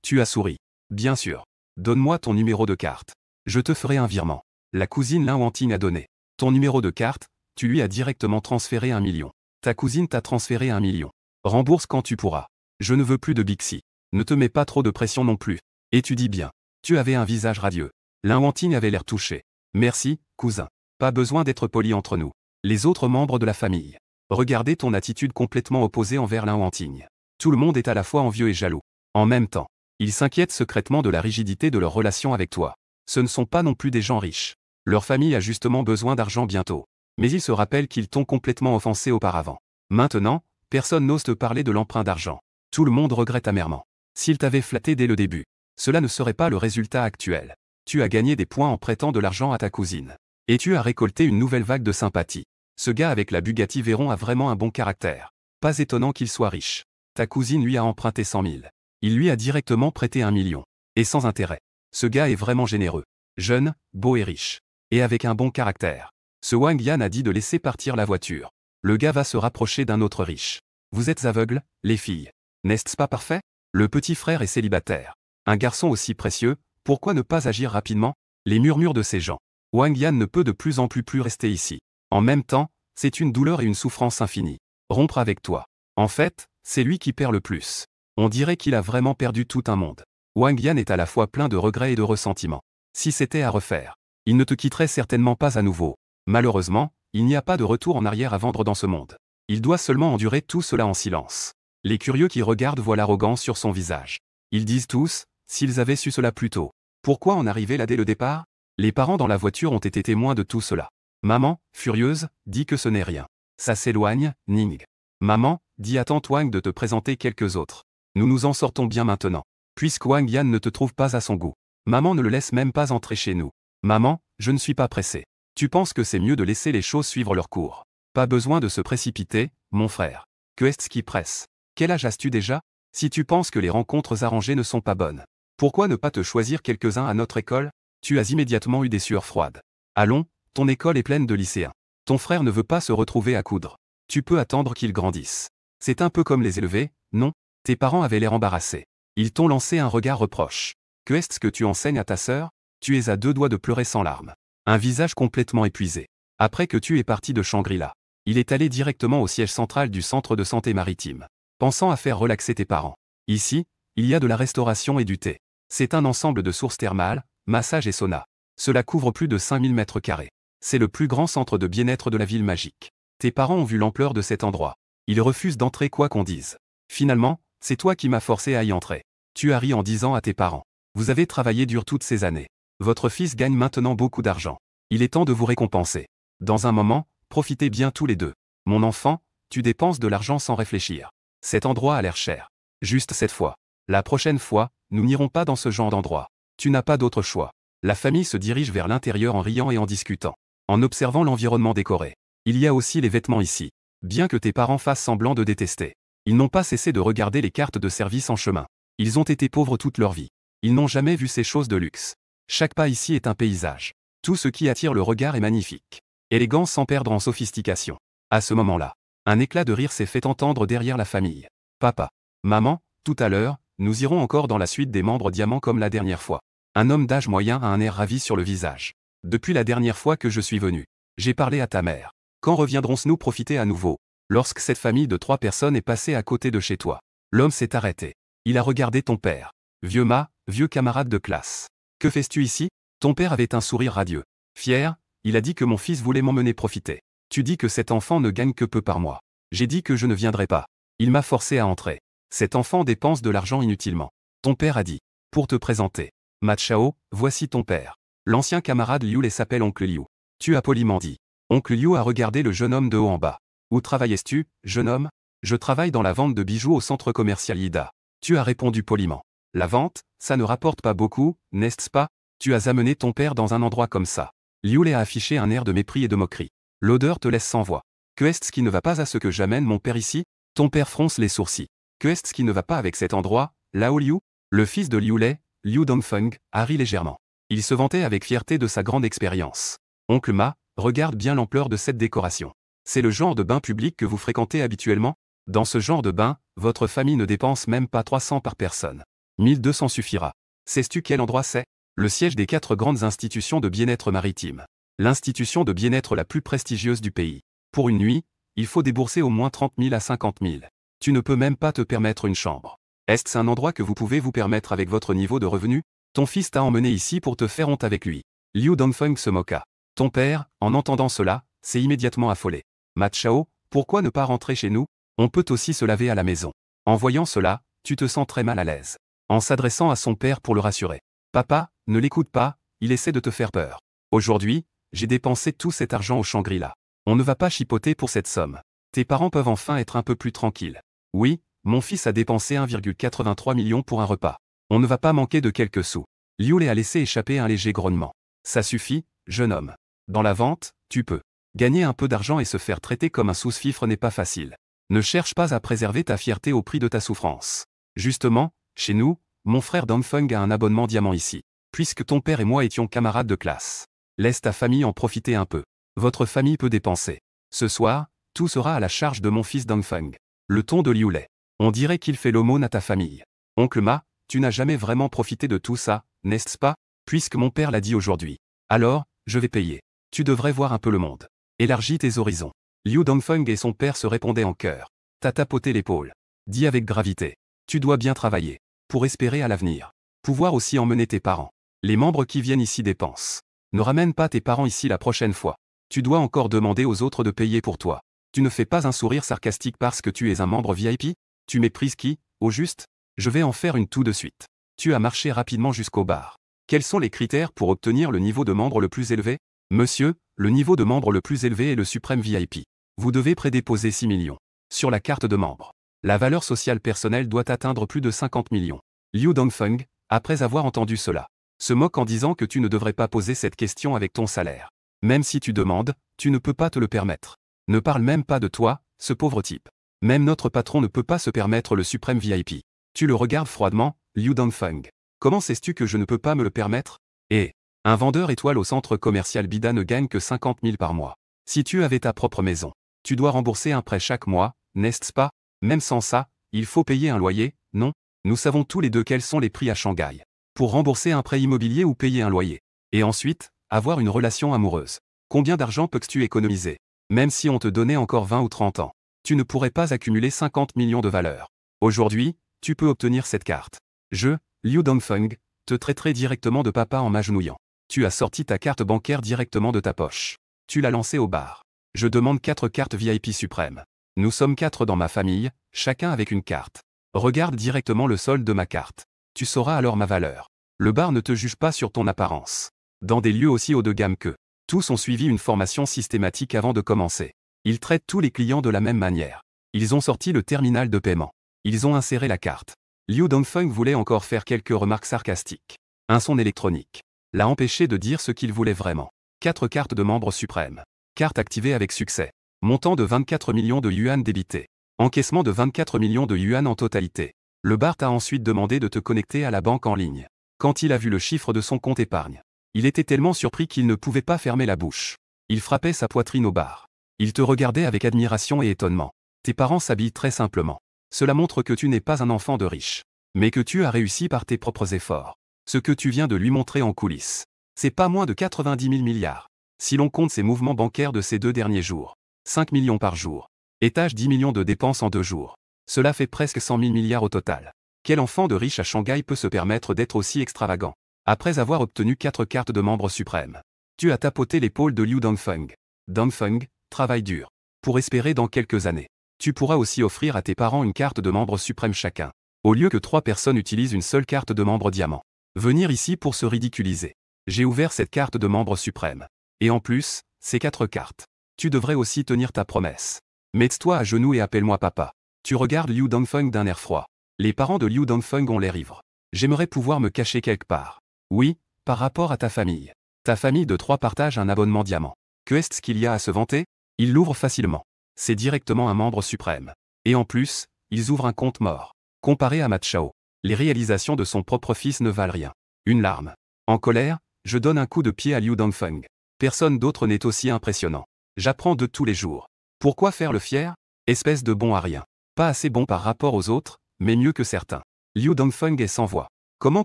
Speaker 1: Tu as souri. Bien sûr. Donne-moi ton numéro de carte. Je te ferai un virement. La cousine Lin Wanting a donné. Ton numéro de carte, tu lui as directement transféré 1 million. Ta cousine t'a transféré 1 million. Rembourse quand tu pourras. Je ne veux plus de Bixi. Ne te mets pas trop de pression non plus. Et tu dis bien. Tu avais un visage radieux. Lin Wanting avait l'air touché. Merci, cousin. Pas besoin d'être poli entre nous. Les autres membres de la famille. Regardez ton attitude complètement opposée envers Lin Wanting. Tout le monde est à la fois envieux et jaloux. En même temps, ils s'inquiètent secrètement de la rigidité de leur relation avec toi. Ce ne sont pas non plus des gens riches. Leur famille a justement besoin d'argent bientôt. Mais ils se rappellent qu'ils t'ont complètement offensé auparavant. Maintenant, personne n'ose te parler de l'emprunt d'argent. Tout le monde regrette amèrement. S'ils t'avaient flatté dès le début, cela ne serait pas le résultat actuel. Tu as gagné des points en prêtant de l'argent à ta cousine. Et tu as récolté une nouvelle vague de sympathie. Ce gars avec la Bugatti Veyron a vraiment un bon caractère. Pas étonnant qu'il soit riche. Ta cousine lui a emprunté 100 000. Il lui a directement prêté 1 million. Et sans intérêt. Ce gars est vraiment généreux. Jeune, beau et riche. Et avec un bon caractère. Ce Wang Yan a dit de laisser partir la voiture. Le gars va se rapprocher d'un autre riche. Vous êtes aveugles, les filles. N'est-ce pas parfait? Le petit frère est célibataire. Un garçon aussi précieux, pourquoi ne pas agir rapidement? Les murmures de ces gens. Wang Yan ne peut de plus en plus rester ici. En même temps, c'est une douleur et une souffrance infinie. Rompre avec toi. En fait, c'est lui qui perd le plus. On dirait qu'il a vraiment perdu tout un monde. Wang Yan est à la fois plein de regrets et de ressentiments. Si c'était à refaire, il ne te quitterait certainement pas à nouveau. Malheureusement, il n'y a pas de retour en arrière à vendre dans ce monde. Il doit seulement endurer tout cela en silence. Les curieux qui regardent voient l'arrogance sur son visage. Ils disent tous, s'ils avaient su cela plus tôt. Pourquoi en arriver là dès le départ? Les parents dans la voiture ont été témoins de tout cela. Maman, furieuse, dit que ce n'est rien. Ça s'éloigne, Ning. Maman, dis à tante Wang de te présenter quelques autres. Nous nous en sortons bien maintenant. Puisque Wang Yan ne te trouve pas à son goût. Maman ne le laisse même pas entrer chez nous. Maman, je ne suis pas pressé. Tu penses que c'est mieux de laisser les choses suivre leur cours. Pas besoin de se précipiter, mon frère. Que est-ce qui presse? Quel âge as-tu déjà? Si tu penses que les rencontres arrangées ne sont pas bonnes, pourquoi ne pas te choisir quelques-uns à notre école? Tu as immédiatement eu des sueurs froides. Allons, ton école est pleine de lycéens. Ton frère ne veut pas se retrouver à coudre. Tu peux attendre qu'ils grandissent. C'est un peu comme les élever, non? Tes parents avaient l'air embarrassés. Ils t'ont lancé un regard reproche. Que est-ce que tu enseignes à ta sœur? Tu es à 2 doigts de pleurer sans larmes. Un visage complètement épuisé. Après que tu es parti de Shangri-La, il est allé directement au siège central du centre de santé maritime, pensant à faire relaxer tes parents. Ici, il y a de la restauration et du thé. C'est un ensemble de sources thermales, massage et sauna. Cela couvre plus de 5000 mètres carrés. C'est le plus grand centre de bien-être de la ville magique. Tes parents ont vu l'ampleur de cet endroit. Ils refusent d'entrer quoi qu'on dise. Finalement, c'est toi qui m'as forcé à y entrer. Tu as ri en disant à tes parents. Vous avez travaillé dur toutes ces années. Votre fils gagne maintenant beaucoup d'argent. Il est temps de vous récompenser. Dans un moment, profitez bien tous les deux. Mon enfant, tu dépenses de l'argent sans réfléchir. Cet endroit a l'air cher. Juste cette fois. La prochaine fois, nous n'irons pas dans ce genre d'endroit. Tu n'as pas d'autre choix. La famille se dirige vers l'intérieur en riant et en discutant. En observant l'environnement décoré. Il y a aussi les vêtements ici. Bien que tes parents fassent semblant de détester. Ils n'ont pas cessé de regarder les cartes de service en chemin. Ils ont été pauvres toute leur vie. Ils n'ont jamais vu ces choses de luxe. Chaque pas ici est un paysage. Tout ce qui attire le regard est magnifique. Élégant sans perdre en sophistication. À ce moment-là, un éclat de rire s'est fait entendre derrière la famille. Papa. Maman, tout à l'heure, nous irons encore dans la suite des membres diamants comme la dernière fois. Un homme d'âge moyen a un air ravi sur le visage. Depuis la dernière fois que je suis venu, j'ai parlé à ta mère. Quand reviendrons-nous profiter à nouveau? Lorsque cette famille de 3 personnes est passée à côté de chez toi. L'homme s'est arrêté. Il a regardé ton père. Vieux camarade de classe. Que fais-tu ici? Ton père avait un sourire radieux. Fier, il a dit que mon fils voulait m'emmener profiter. Tu dis que cet enfant ne gagne que peu par mois. J'ai dit que je ne viendrai pas. Il m'a forcé à entrer. Cet enfant dépense de l'argent inutilement. Ton père a dit. Pour te présenter. Ma Chao, voici ton père. L'ancien camarade Liu les s'appelle Oncle Liu. Tu as poliment dit. Oncle Liu a regardé le jeune homme de haut en bas. Où travaillais-tu, jeune homme? Je travaille dans la vente de bijoux au centre commercial Ida. Tu as répondu poliment. La vente, ça ne rapporte pas beaucoup, n'est-ce pas? Tu as amené ton père dans un endroit comme ça. Liu Lei a affiché un air de mépris et de moquerie. L'odeur te laisse sans voix. Que est-ce qui ne va pas à ce que j'amène mon père ici? Ton père fronce les sourcils. Que est-ce qui ne va pas avec cet endroit, Lao Liu? Le fils de Liu Lei, Liu Dongfeng, a ri légèrement. Il se vantait avec fierté de sa grande expérience. Oncle Ma, regarde bien l'ampleur de cette décoration. C'est le genre de bain public que vous fréquentez habituellement? Dans ce genre de bain, votre famille ne dépense même pas 300 par personne. 1200 suffira. Sais-tu quel endroit c'est? Le siège des 4 grandes institutions de bien-être maritime. L'institution de bien-être la plus prestigieuse du pays. Pour une nuit, il faut débourser au moins 30 000 à 50 000. Tu ne peux même pas te permettre une chambre. Est-ce un endroit que vous pouvez vous permettre avec votre niveau de revenu? Ton fils t'a emmené ici pour te faire honte avec lui. Liu Dongfeng se moqua. Ton père, en entendant cela, s'est immédiatement affolé. Ma Chao, pourquoi ne pas rentrer chez nous? On peut aussi se laver à la maison. En voyant cela, tu te sens très mal à l'aise. En s'adressant à son père pour le rassurer. Papa, ne l'écoute pas, il essaie de te faire peur. Aujourd'hui, j'ai dépensé tout cet argent au Shangri-La. On ne va pas chipoter pour cette somme. Tes parents peuvent enfin être un peu plus tranquilles. Oui, mon fils a dépensé 1,83 million pour un repas. On ne va pas manquer de quelques sous. Liu Lei a laissé échapper un léger grognement. Ça suffit, jeune homme. Dans la vente, tu peux. Gagner un peu d'argent et se faire traiter comme un sous-fifre n'est pas facile. Ne cherche pas à préserver ta fierté au prix de ta souffrance. Justement, chez nous, mon frère Dongfeng a un abonnement diamant ici. Puisque ton père et moi étions camarades de classe. Laisse ta famille en profiter un peu. Votre famille peut dépenser. Ce soir, tout sera à la charge de mon fils Dongfeng. Le ton de Liu Lei. On dirait qu'il fait l'aumône à ta famille. Oncle Ma, tu n'as jamais vraiment profité de tout ça, n'est-ce pas? Puisque mon père l'a dit aujourd'hui. Alors, je vais payer. Tu devrais voir un peu le monde. Élargis tes horizons. Liu Dongfeng et son père se répondaient en chœur. T'as tapoté l'épaule. Dis avec gravité. Tu dois bien travailler. Pour espérer à l'avenir. Pouvoir aussi emmener tes parents. Les membres qui viennent ici dépensent. Ne ramène pas tes parents ici la prochaine fois. Tu dois encore demander aux autres de payer pour toi. Tu ne fais pas un sourire sarcastique parce que tu es un membre VIP? Tu méprises qui, au juste? Je vais en faire une tout de suite. Tu as marché rapidement jusqu'au bar. Quels sont les critères pour obtenir le niveau de membre le plus élevé? Monsieur, le niveau de membre le plus élevé est le suprême VIP. Vous devez prédéposer 6 millions. sur la carte de membre. La valeur sociale personnelle doit atteindre plus de 50 millions. Liu Dongfeng, après avoir entendu cela, se moque en disant que tu ne devrais pas poser cette question avec ton salaire. Même si tu demandes, tu ne peux pas te le permettre. Ne parle même pas de toi, ce pauvre type. Même notre patron ne peut pas se permettre le suprême VIP. Tu le regardes froidement, Liu Dongfeng. Comment sais-tu que je ne peux pas me le permettre? Eh, un vendeur étoile au centre commercial Bida ne gagne que 50 000 par mois. Si tu avais ta propre maison, tu dois rembourser un prêt chaque mois, n'est-ce pas? Même sans ça, il faut payer un loyer, non? Nous savons tous les deux quels sont les prix à Shanghai. Pour rembourser un prêt immobilier ou payer un loyer. Et ensuite, avoir une relation amoureuse. Combien d'argent peux-tu économiser? Même si on te donnait encore 20 ou 30 ans, tu ne pourrais pas accumuler 50 millions de valeur. Aujourd'hui, tu peux obtenir cette carte. Je, Liu Dongfeng, te traiterai directement de papa en m'agenouillant. Tu as sorti ta carte bancaire directement de ta poche. Tu l'as lancée au bar. Je demande 4 cartes VIP suprêmes. Nous sommes 4 dans ma famille, chacun avec une carte. Regarde directement le solde de ma carte. Tu sauras alors ma valeur. Le bar ne te juge pas sur ton apparence. Dans des lieux aussi haut de gamme que tous ont suivi une formation systématique avant de commencer. Ils traitent tous les clients de la même manière. Ils ont sorti le terminal de paiement. Ils ont inséré la carte. Liu Dongfeng voulait encore faire quelques remarques sarcastiques. Un son électronique l'a empêché de dire ce qu'il voulait vraiment. 4 cartes de membres suprêmes. Carte activée avec succès. Montant de 24 millions de yuan débité. Encaissement de 24 millions de yuan en totalité. Le bar t'a ensuite demandé de te connecter à la banque en ligne. Quand il a vu le chiffre de son compte épargne, il était tellement surpris qu'il ne pouvait pas fermer la bouche. Il frappait sa poitrine au bar. Il te regardait avec admiration et étonnement. Tes parents s'habillent très simplement. Cela montre que tu n'es pas un enfant de riche, mais que tu as réussi par tes propres efforts. Ce que tu viens de lui montrer en coulisses, c'est pas moins de 90 000 milliards. Si l'on compte ses mouvements bancaires de ces 2 derniers jours, 5 millions par jour, étage 10 millions de dépenses en 2 jours. Cela fait presque 100 000 milliards au total. Quel enfant de riche à Shanghai peut se permettre d'être aussi extravagant? Après avoir obtenu 4 cartes de membres suprêmes, tu as tapoté l'épaule de Liu Dongfeng. Dongfeng, travaille dur. Pour espérer dans quelques années, tu pourras aussi offrir à tes parents une carte de membre suprême chacun. Au lieu que 3 personnes utilisent une seule carte de membre diamant. Venir ici pour se ridiculiser. J'ai ouvert cette carte de membre suprême. Et en plus, ces 4 cartes. Tu devrais aussi tenir ta promesse. Mets-toi à genoux et appelle-moi papa. Tu regardes Liu Dongfeng d'un air froid. Les parents de Liu Dongfeng ont l'air ivres. J'aimerais pouvoir me cacher quelque part. Oui, par rapport à ta famille. Ta famille de 3 partage un abonnement diamant. Que est-ce qu'il y a à se vanter? Ils l'ouvrent facilement. C'est directement un membre suprême. Et en plus, ils ouvrent un compte mort. Comparé à Ma Chao, les réalisations de son propre fils ne valent rien. Une larme. En colère, je donne un coup de pied à Liu Dongfeng. Personne d'autre n'est aussi impressionnant. J'apprends de tous les jours. Pourquoi faire le fier? Espèce de bon à rien. Pas assez bon par rapport aux autres, mais mieux que certains. Liu Dongfeng est sans voix. Comment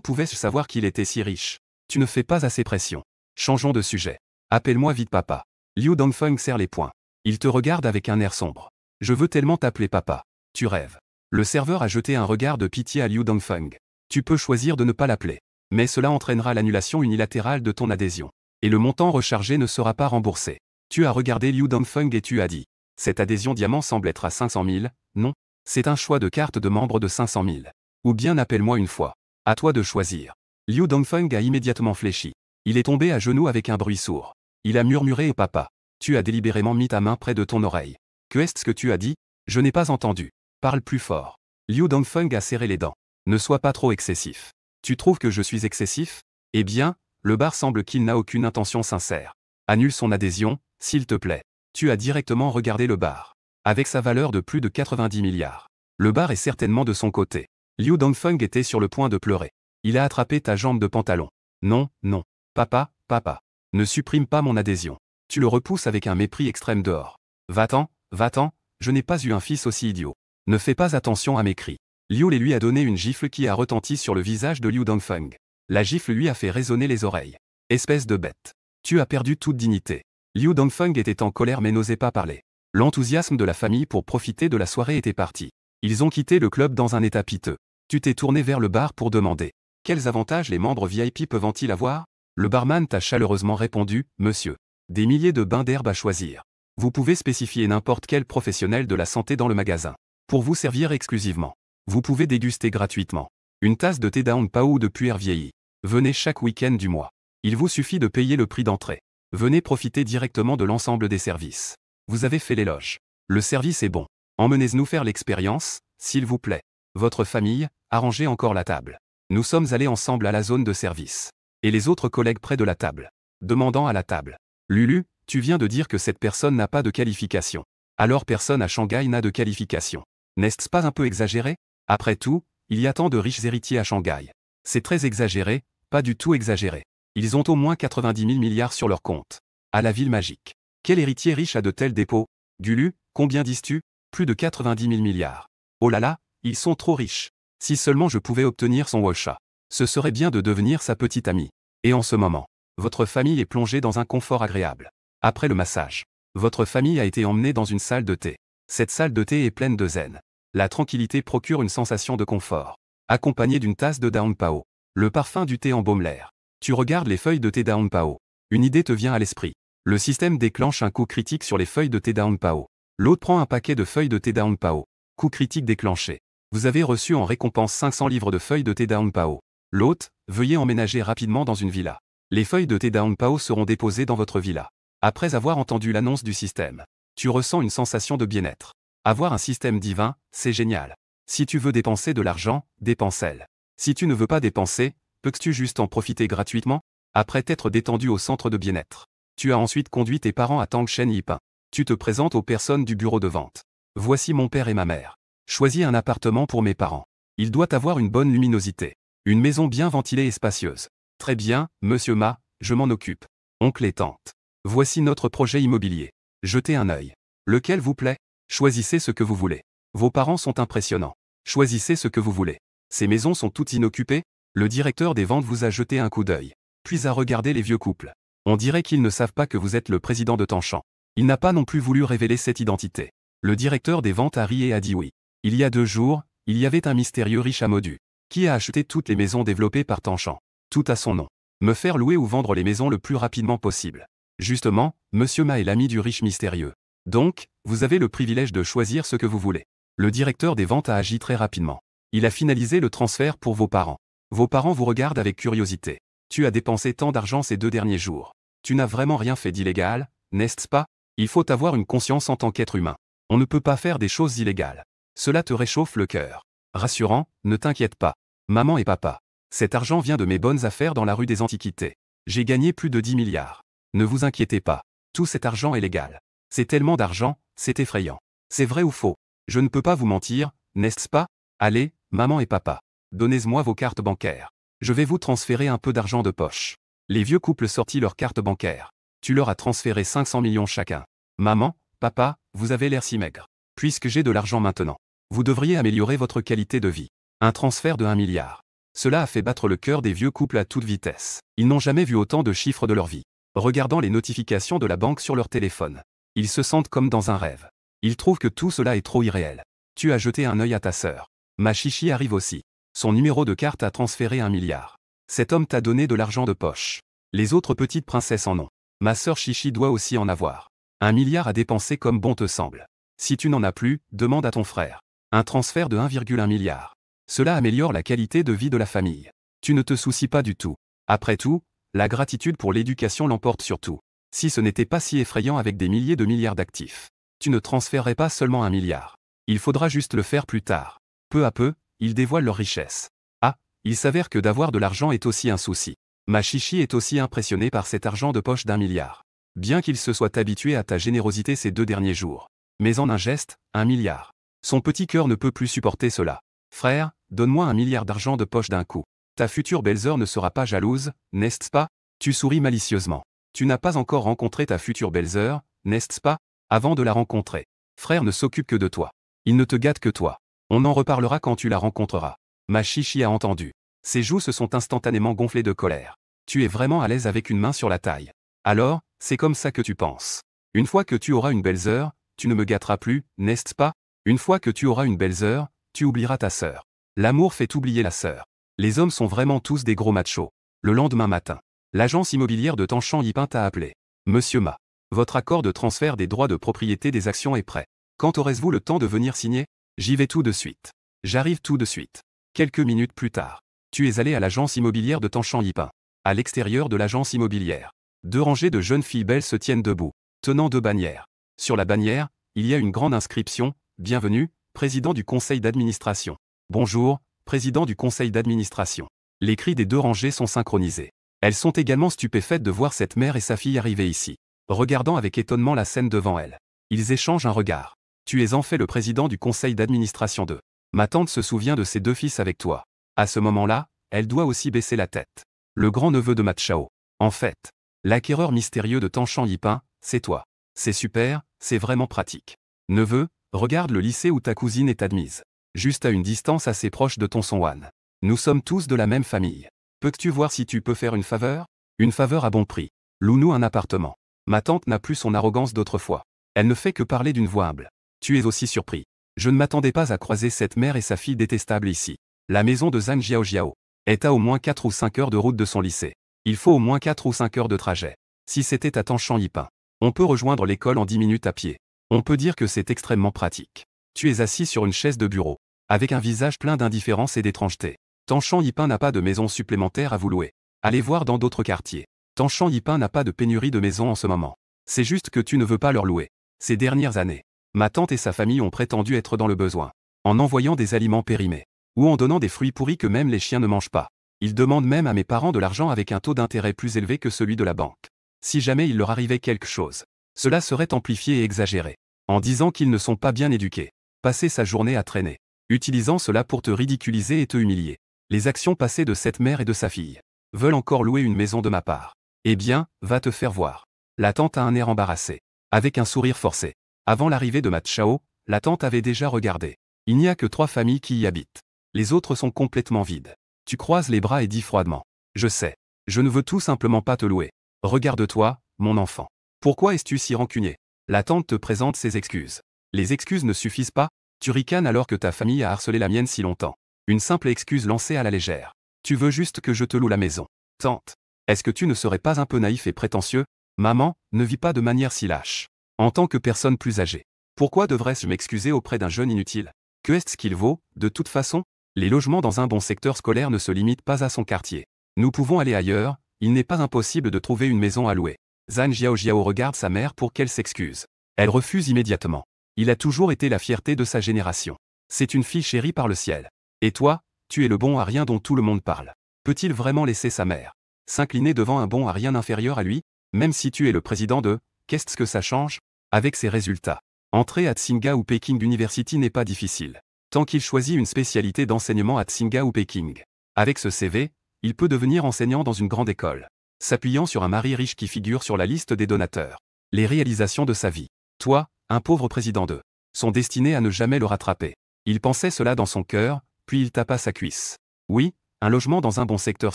Speaker 1: pouvais-je savoir qu'il était si riche? Tu ne fais pas assez pression. Changeons de sujet. Appelle-moi vite papa. Liu Dongfeng serre les poings. Il te regarde avec un air sombre. Je veux tellement t'appeler papa. Tu rêves. Le serveur a jeté un regard de pitié à Liu Dongfeng. Tu peux choisir de ne pas l'appeler. Mais cela entraînera l'annulation unilatérale de ton adhésion. Et le montant rechargé ne sera pas remboursé. Tu as regardé Liu Dongfeng et tu as dit. Cette adhésion diamant semble être à 500 000, non? C'est un choix de carte de membre de 500 000. Ou bien appelle-moi une fois. À toi de choisir. Liu Dongfeng a immédiatement fléchi. Il est tombé à genoux avec un bruit sourd. Il a murmuré au papa. Tu as délibérément mis ta main près de ton oreille. Que est-ce que tu as dit? Je n'ai pas entendu. Parle plus fort. Liu Dongfeng a serré les dents. Ne sois pas trop excessif. Tu trouves que je suis excessif? Eh bien, le bar semble qu'il n'a aucune intention sincère. Annule son adhésion, s'il te plaît. Tu as directement regardé le bar. Avec sa valeur de plus de 90 milliards. Le bar est certainement de son côté. Liu Dongfeng était sur le point de pleurer. Il a attrapé ta jambe de pantalon. Non, non. Papa, papa. Ne supprime pas mon adhésion. Tu le repousses avec un mépris extrême dehors. Va-t'en, va-t'en, je n'ai pas eu un fils aussi idiot. Ne fais pas attention à mes cris. Liu Lei lui a donné une gifle qui a retenti sur le visage de Liu Dongfeng. La gifle lui a fait résonner les oreilles. Espèce de bête. Tu as perdu toute dignité. Liu Dongfeng était en colère mais n'osait pas parler. L'enthousiasme de la famille pour profiter de la soirée était parti. Ils ont quitté le club dans un état piteux. Tu t'es tourné vers le bar pour demander. Quels avantages les membres VIP peuvent-ils avoir? Le barman t'a chaleureusement répondu, monsieur. Des milliers de bains d'herbe à choisir. Vous pouvez spécifier n'importe quel professionnel de la santé dans le magasin. Pour vous servir exclusivement. Vous pouvez déguster gratuitement. Une tasse de thé Daong Pao ou de puer vieilli. Venez chaque week-end du mois. Il vous suffit de payer le prix d'entrée. Venez profiter directement de l'ensemble des services. Vous avez fait l'éloge. Le service est bon. Emmenez-nous faire l'expérience, s'il vous plaît. Votre famille, arrangez encore la table. Nous sommes allés ensemble à la zone de service. Et les autres collègues près de la table. Demandant à la table. Lulu, tu viens de dire que cette personne n'a pas de qualification. Alors personne à Shanghai n'a de qualification. N'est-ce pas un peu exagéré? Après tout, il y a tant de riches héritiers à Shanghai. C'est très exagéré, pas du tout exagéré. Ils ont au moins 90 000 milliards sur leur compte. À la ville magique. Quel héritier riche a de tels dépôts? Gulu, combien dis-tu? Plus de 90 000 milliards. Oh là là, ils sont trop riches. Si seulement je pouvais obtenir son Washa. Ce serait bien de devenir sa petite amie. Et en ce moment, votre famille est plongée dans un confort agréable. Après le massage, votre famille a été emmenée dans une salle de thé. Cette salle de thé est pleine de zen. La tranquillité procure une sensation de confort. Accompagnée d'une tasse de Daon Pao. Le parfum du thé embaume l'air. Tu regardes les feuilles de thé Daon Pao. Une idée te vient à l'esprit. Le système déclenche un coup critique sur les feuilles de thé Daon Pao. L'autre prend un paquet de feuilles de thé Daon Pao. Coup critique déclenché. Vous avez reçu en récompense 500 livres de feuilles de thé Daon Pao. L'hôte, veuillez emménager rapidement dans une villa. Les feuilles de thé Daon Pao seront déposées dans votre villa. Après avoir entendu l'annonce du système, tu ressens une sensation de bien-être. Avoir un système divin, c'est génial. Si tu veux dépenser de l'argent, dépense-le. Si tu ne veux pas dépenser, peux-tu juste en profiter gratuitement? Après t'être détendu au centre de bien-être, tu as ensuite conduit tes parents à Tangshan Yipin. Tu te présentes aux personnes du bureau de vente. Voici mon père et ma mère. Choisis un appartement pour mes parents. Il doit avoir une bonne luminosité. Une maison bien ventilée et spacieuse. Très bien, monsieur Ma, je m'en occupe. Oncle et tante. Voici notre projet immobilier. Jetez un œil. Lequel vous plaît? Choisissez ce que vous voulez. Vos parents sont impressionnants. Choisissez ce que vous voulez. Ces maisons sont toutes inoccupées? Le directeur des ventes vous a jeté un coup d'œil. Puis a regardé les vieux couples. On dirait qu'ils ne savent pas que vous êtes le président de Tangshan. Il n'a pas non plus voulu révéler cette identité. Le directeur des ventes a ri et a dit oui. Il y a 2 jours, il y avait un mystérieux riche à Modu, qui a acheté toutes les maisons développées par Tangshan. Tout à son nom. Me faire louer ou vendre les maisons le plus rapidement possible. Justement, monsieur Ma est l'ami du riche mystérieux. Donc, vous avez le privilège de choisir ce que vous voulez. Le directeur des ventes a agi très rapidement. Il a finalisé le transfert pour vos parents. Vos parents vous regardent avec curiosité. Tu as dépensé tant d'argent ces 2 derniers jours. Tu n'as vraiment rien fait d'illégal, n'est-ce pas? Il faut avoir une conscience en tant qu'être humain. On ne peut pas faire des choses illégales. Cela te réchauffe le cœur. Rassurant, ne t'inquiète pas. Maman et papa. Cet argent vient de mes bonnes affaires dans la rue des Antiquités. J'ai gagné plus de 10 milliards. Ne vous inquiétez pas. Tout cet argent est légal. C'est tellement d'argent, c'est effrayant. C'est vrai ou faux? Je ne peux pas vous mentir, n'est-ce pas? Allez, maman et papa. Donnez-moi vos cartes bancaires. Je vais vous transférer un peu d'argent de poche. Les vieux couples sortit leurs cartes bancaires. Tu leur as transféré 500 millions chacun. Maman, papa, vous avez l'air si maigre. Puisque j'ai de l'argent maintenant, vous devriez améliorer votre qualité de vie. Un transfert de 1 milliard. Cela a fait battre le cœur des vieux couples à toute vitesse. Ils n'ont jamais vu autant de chiffres de leur vie. Regardant les notifications de la banque sur leur téléphone, ils se sentent comme dans un rêve. Ils trouvent que tout cela est trop irréel. Tu as jeté un œil à ta sœur. Ma chichi arrive aussi. Son numéro de carte a transféré 1 milliard. Cet homme t'a donné de l'argent de poche. Les autres petites princesses en ont. Ma sœur Chichi doit aussi en avoir. 1 milliard à dépenser comme bon te semble. Si tu n'en as plus, demande à ton frère. Un transfert de 1,1 milliard. Cela améliore la qualité de vie de la famille. Tu ne te soucies pas du tout. Après tout, la gratitude pour l'éducation l'emporte sur tout. Si ce n'était pas si effrayant avec des milliers de milliards d'actifs, tu ne transférerais pas seulement 1 milliard. Il faudra juste le faire plus tard. Peu à peu, ils dévoilent leur richesse. Ah, il s'avère que d'avoir de l'argent est aussi un souci. Ma chichi est aussi impressionnée par cet argent de poche d'1 milliard. Bien qu'il se soit habitué à ta générosité ces 2 derniers jours. Mais en un geste, 1 milliard. Son petit cœur ne peut plus supporter cela. Frère, donne-moi 1 milliard d'argent de poche d'un coup. Ta future belle-sœur ne sera pas jalouse, n'est-ce pas? Tu souris malicieusement. Tu n'as pas encore rencontré ta future belle-sœur, n'est-ce pas? Avant de la rencontrer, frère ne s'occupe que de toi. Il ne te gâte que toi. On en reparlera quand tu la rencontreras. Ma chichi a entendu. Ses joues se sont instantanément gonflées de colère. Tu es vraiment à l'aise avec une main sur la taille. Alors, c'est comme ça que tu penses. Une fois que tu auras une belle-sœur, tu ne me gâteras plus, n'est-ce pas? Une fois que tu auras une belle-sœur, tu oublieras ta sœur. L'amour fait oublier la sœur. Les hommes sont vraiment tous des gros machos. Le lendemain matin, l'agence immobilière de Tangshan Yipin t'a appelé. Monsieur Ma, votre accord de transfert des droits de propriété des actions est prêt. Quand aurez-vous le temps de venir signer? J'y vais tout de suite. J'arrive tout de suite. Quelques minutes plus tard, tu es allé à l'agence immobilière de Tangshan Yipin. À l'extérieur de l'agence immobilière, 2 rangées de jeunes filles belles se tiennent debout, tenant 2 bannières. Sur la bannière, il y a une grande inscription, bienvenue, président du conseil d'administration. Bonjour, président du conseil d'administration. Les cris des deux rangées sont synchronisés. Elles sont également stupéfaites de voir cette mère et sa fille arriver ici, regardant avec étonnement la scène devant elles. Ils échangent un regard. Tu es en fait le président du conseil d'administration de. Ma tante se souvient de ses deux fils avec toi. À ce moment-là, elle doit aussi baisser la tête. Le grand-neveu de Ma Chao. En fait, l'acquéreur mystérieux de Tanshan Yipin, c'est toi. C'est super, c'est vraiment pratique. Neveu, regarde le lycée où ta cousine est admise. Juste à une distance assez proche de ton Sonwan. Nous sommes tous de la même famille. Peux-tu voir si tu peux faire une faveur? Une faveur à bon prix. Loue-nous un appartement. Ma tante n'a plus son arrogance d'autrefois. Elle ne fait que parler d'une voix humble. Tu es aussi surpris. Je ne m'attendais pas à croiser cette mère et sa fille détestable ici. La maison de Zhang Jiaojiao est à au moins 4 ou 5 heures de route de son lycée. Il faut au moins 4 ou 5 heures de trajet. Si c'était à Tanshan Yipin, on peut rejoindre l'école en 10 minutes à pied. On peut dire que c'est extrêmement pratique. Tu es assis sur une chaise de bureau, avec un visage plein d'indifférence et d'étrangeté. Tanshan Yipin n'a pas de maison supplémentaire à vous louer. Allez voir dans d'autres quartiers. Tanshan Yipin n'a pas de pénurie de maisons en ce moment. C'est juste que tu ne veux pas leur louer. Ces dernières années, ma tante et sa famille ont prétendu être dans le besoin, en envoyant des aliments périmés, ou en donnant des fruits pourris que même les chiens ne mangent pas. Ils demandent même à mes parents de l'argent avec un taux d'intérêt plus élevé que celui de la banque. Si jamais il leur arrivait quelque chose, cela serait amplifié et exagéré, en disant qu'ils ne sont pas bien éduqués. Passer sa journée à traîner, utilisant cela pour te ridiculiser et te humilier. Les actions passées de cette mère et de sa fille veulent encore louer une maison de ma part. Eh bien, va te faire voir. La tante a un air embarrassé, avec un sourire forcé. Avant l'arrivée de Ma Chao, la tante avait déjà regardé. Il n'y a que 3 familles qui y habitent. Les autres sont complètement vides. Tu croises les bras et dis froidement. Je sais. Je ne veux tout simplement pas te louer. Regarde-toi, mon enfant. Pourquoi es-tu si rancunier? La tante te présente ses excuses. Les excuses ne suffisent pas. Tu ricanes alors que ta famille a harcelé la mienne si longtemps. Une simple excuse lancée à la légère. Tu veux juste que je te loue la maison. Tante. Est-ce que tu ne serais pas un peu naïf et prétentieux? Maman, ne vis pas de manière si lâche. En tant que personne plus âgée. Pourquoi devrais-je m'excuser auprès d'un jeune inutile? Que est-ce qu'il vaut, de toute façon? Les logements dans un bon secteur scolaire ne se limitent pas à son quartier. Nous pouvons aller ailleurs, il n'est pas impossible de trouver une maison à louer. Zhang Jiaojiao regarde sa mère pour qu'elle s'excuse. Elle refuse immédiatement. Il a toujours été la fierté de sa génération. C'est une fille chérie par le ciel. Et toi, tu es le bon à rien dont tout le monde parle. Peut-il vraiment laisser sa mère s'incliner devant un bon à rien inférieur à lui? Même si tu es le président de, qu'est-ce que ça change? Avec ses résultats. Entrer à Tsinghua ou Peking University n'est pas difficile. Tant qu'il choisit une spécialité d'enseignement à Tsinghua ou Peking. Avec ce CV, il peut devenir enseignant dans une grande école. S'appuyant sur un mari riche qui figure sur la liste des donateurs. Les réalisations de sa vie. Toi, un pauvre président de, sont destinées à ne jamais le rattraper. Il pensait cela dans son cœur, puis il tapa sa cuisse. Oui, un logement dans un bon secteur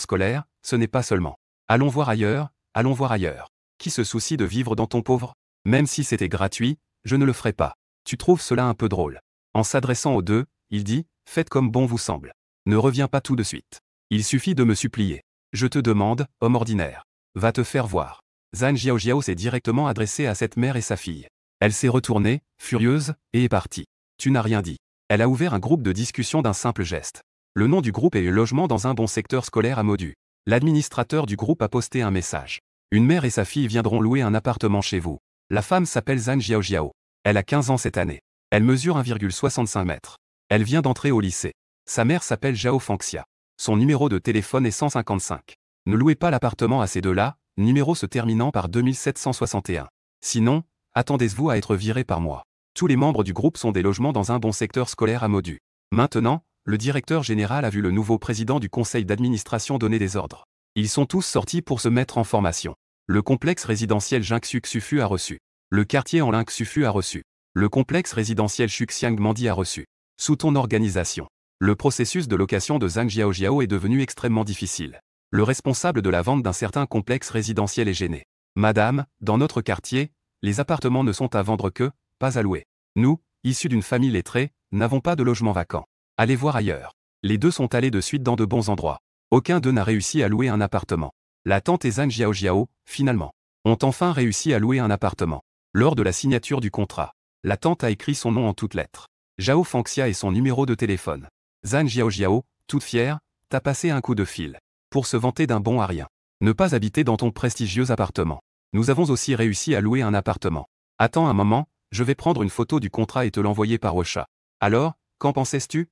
Speaker 1: scolaire, ce n'est pas seulement. Allons voir ailleurs, allons voir ailleurs. Qui se soucie de vivre dans ton pauvre? Même si c'était gratuit, je ne le ferai pas. Tu trouves cela un peu drôle. En s'adressant aux deux, il dit, faites comme bon vous semble. Ne reviens pas tout de suite. Il suffit de me supplier. Je te demande, homme ordinaire. Va te faire voir. Zhang Jiaojiao s'est directement adressé à cette mère et sa fille. Elle s'est retournée, furieuse, et est partie. Tu n'as rien dit. Elle a ouvert un groupe de discussion d'un simple geste. Le nom du groupe est le logement dans un bon secteur scolaire à Modu. L'administrateur du groupe a posté un message. Une mère et sa fille viendront louer un appartement chez vous. La femme s'appelle Zhang Jiaojiao. Elle a 15 ans cette année. Elle mesure 1,65 m. Elle vient d'entrer au lycée. Sa mère s'appelle Zhao Fangxia. Son numéro de téléphone est 155. Ne louez pas l'appartement à ces deux-là, numéro se terminant par 2761. Sinon, attendez-vous à être viré par moi. Tous les membres du groupe sont des logements dans un bon secteur scolaire à Modu. Maintenant, le directeur général a vu le nouveau président du conseil d'administration donner des ordres. Ils sont tous sortis pour se mettre en formation. Le complexe résidentiel Jingxu Xufu a reçu. Le quartier en Ling Xufu a reçu. Le complexe résidentiel Xuxiang Mandi a reçu. Sous ton organisation, le processus de location de Zhang Jiaojiao est devenu extrêmement difficile. Le responsable de la vente d'un certain complexe résidentiel est gêné. Madame, dans notre quartier, les appartements ne sont à vendre que, pas à louer. Nous, issus d'une famille lettrée, n'avons pas de logement vacant. Allez voir ailleurs. Les deux sont allés de suite dans de bons endroits. Aucun d'eux n'a réussi à louer un appartement. La tante et Zhang Jiaojiao, finalement, ont enfin réussi à louer un appartement. Lors de la signature du contrat, la tante a écrit son nom en toutes lettres. Zhao Fangxia et son numéro de téléphone. Zhang Jiaojiao, toute fière, t'a passé un coup de fil. Pour se vanter d'un bon à rien. Ne pas habiter dans ton prestigieux appartement. Nous avons aussi réussi à louer un appartement. Attends un moment, Je vais prendre une photo du contrat et te l'envoyer par WhatsApp. Alors, qu'en pensais-tu?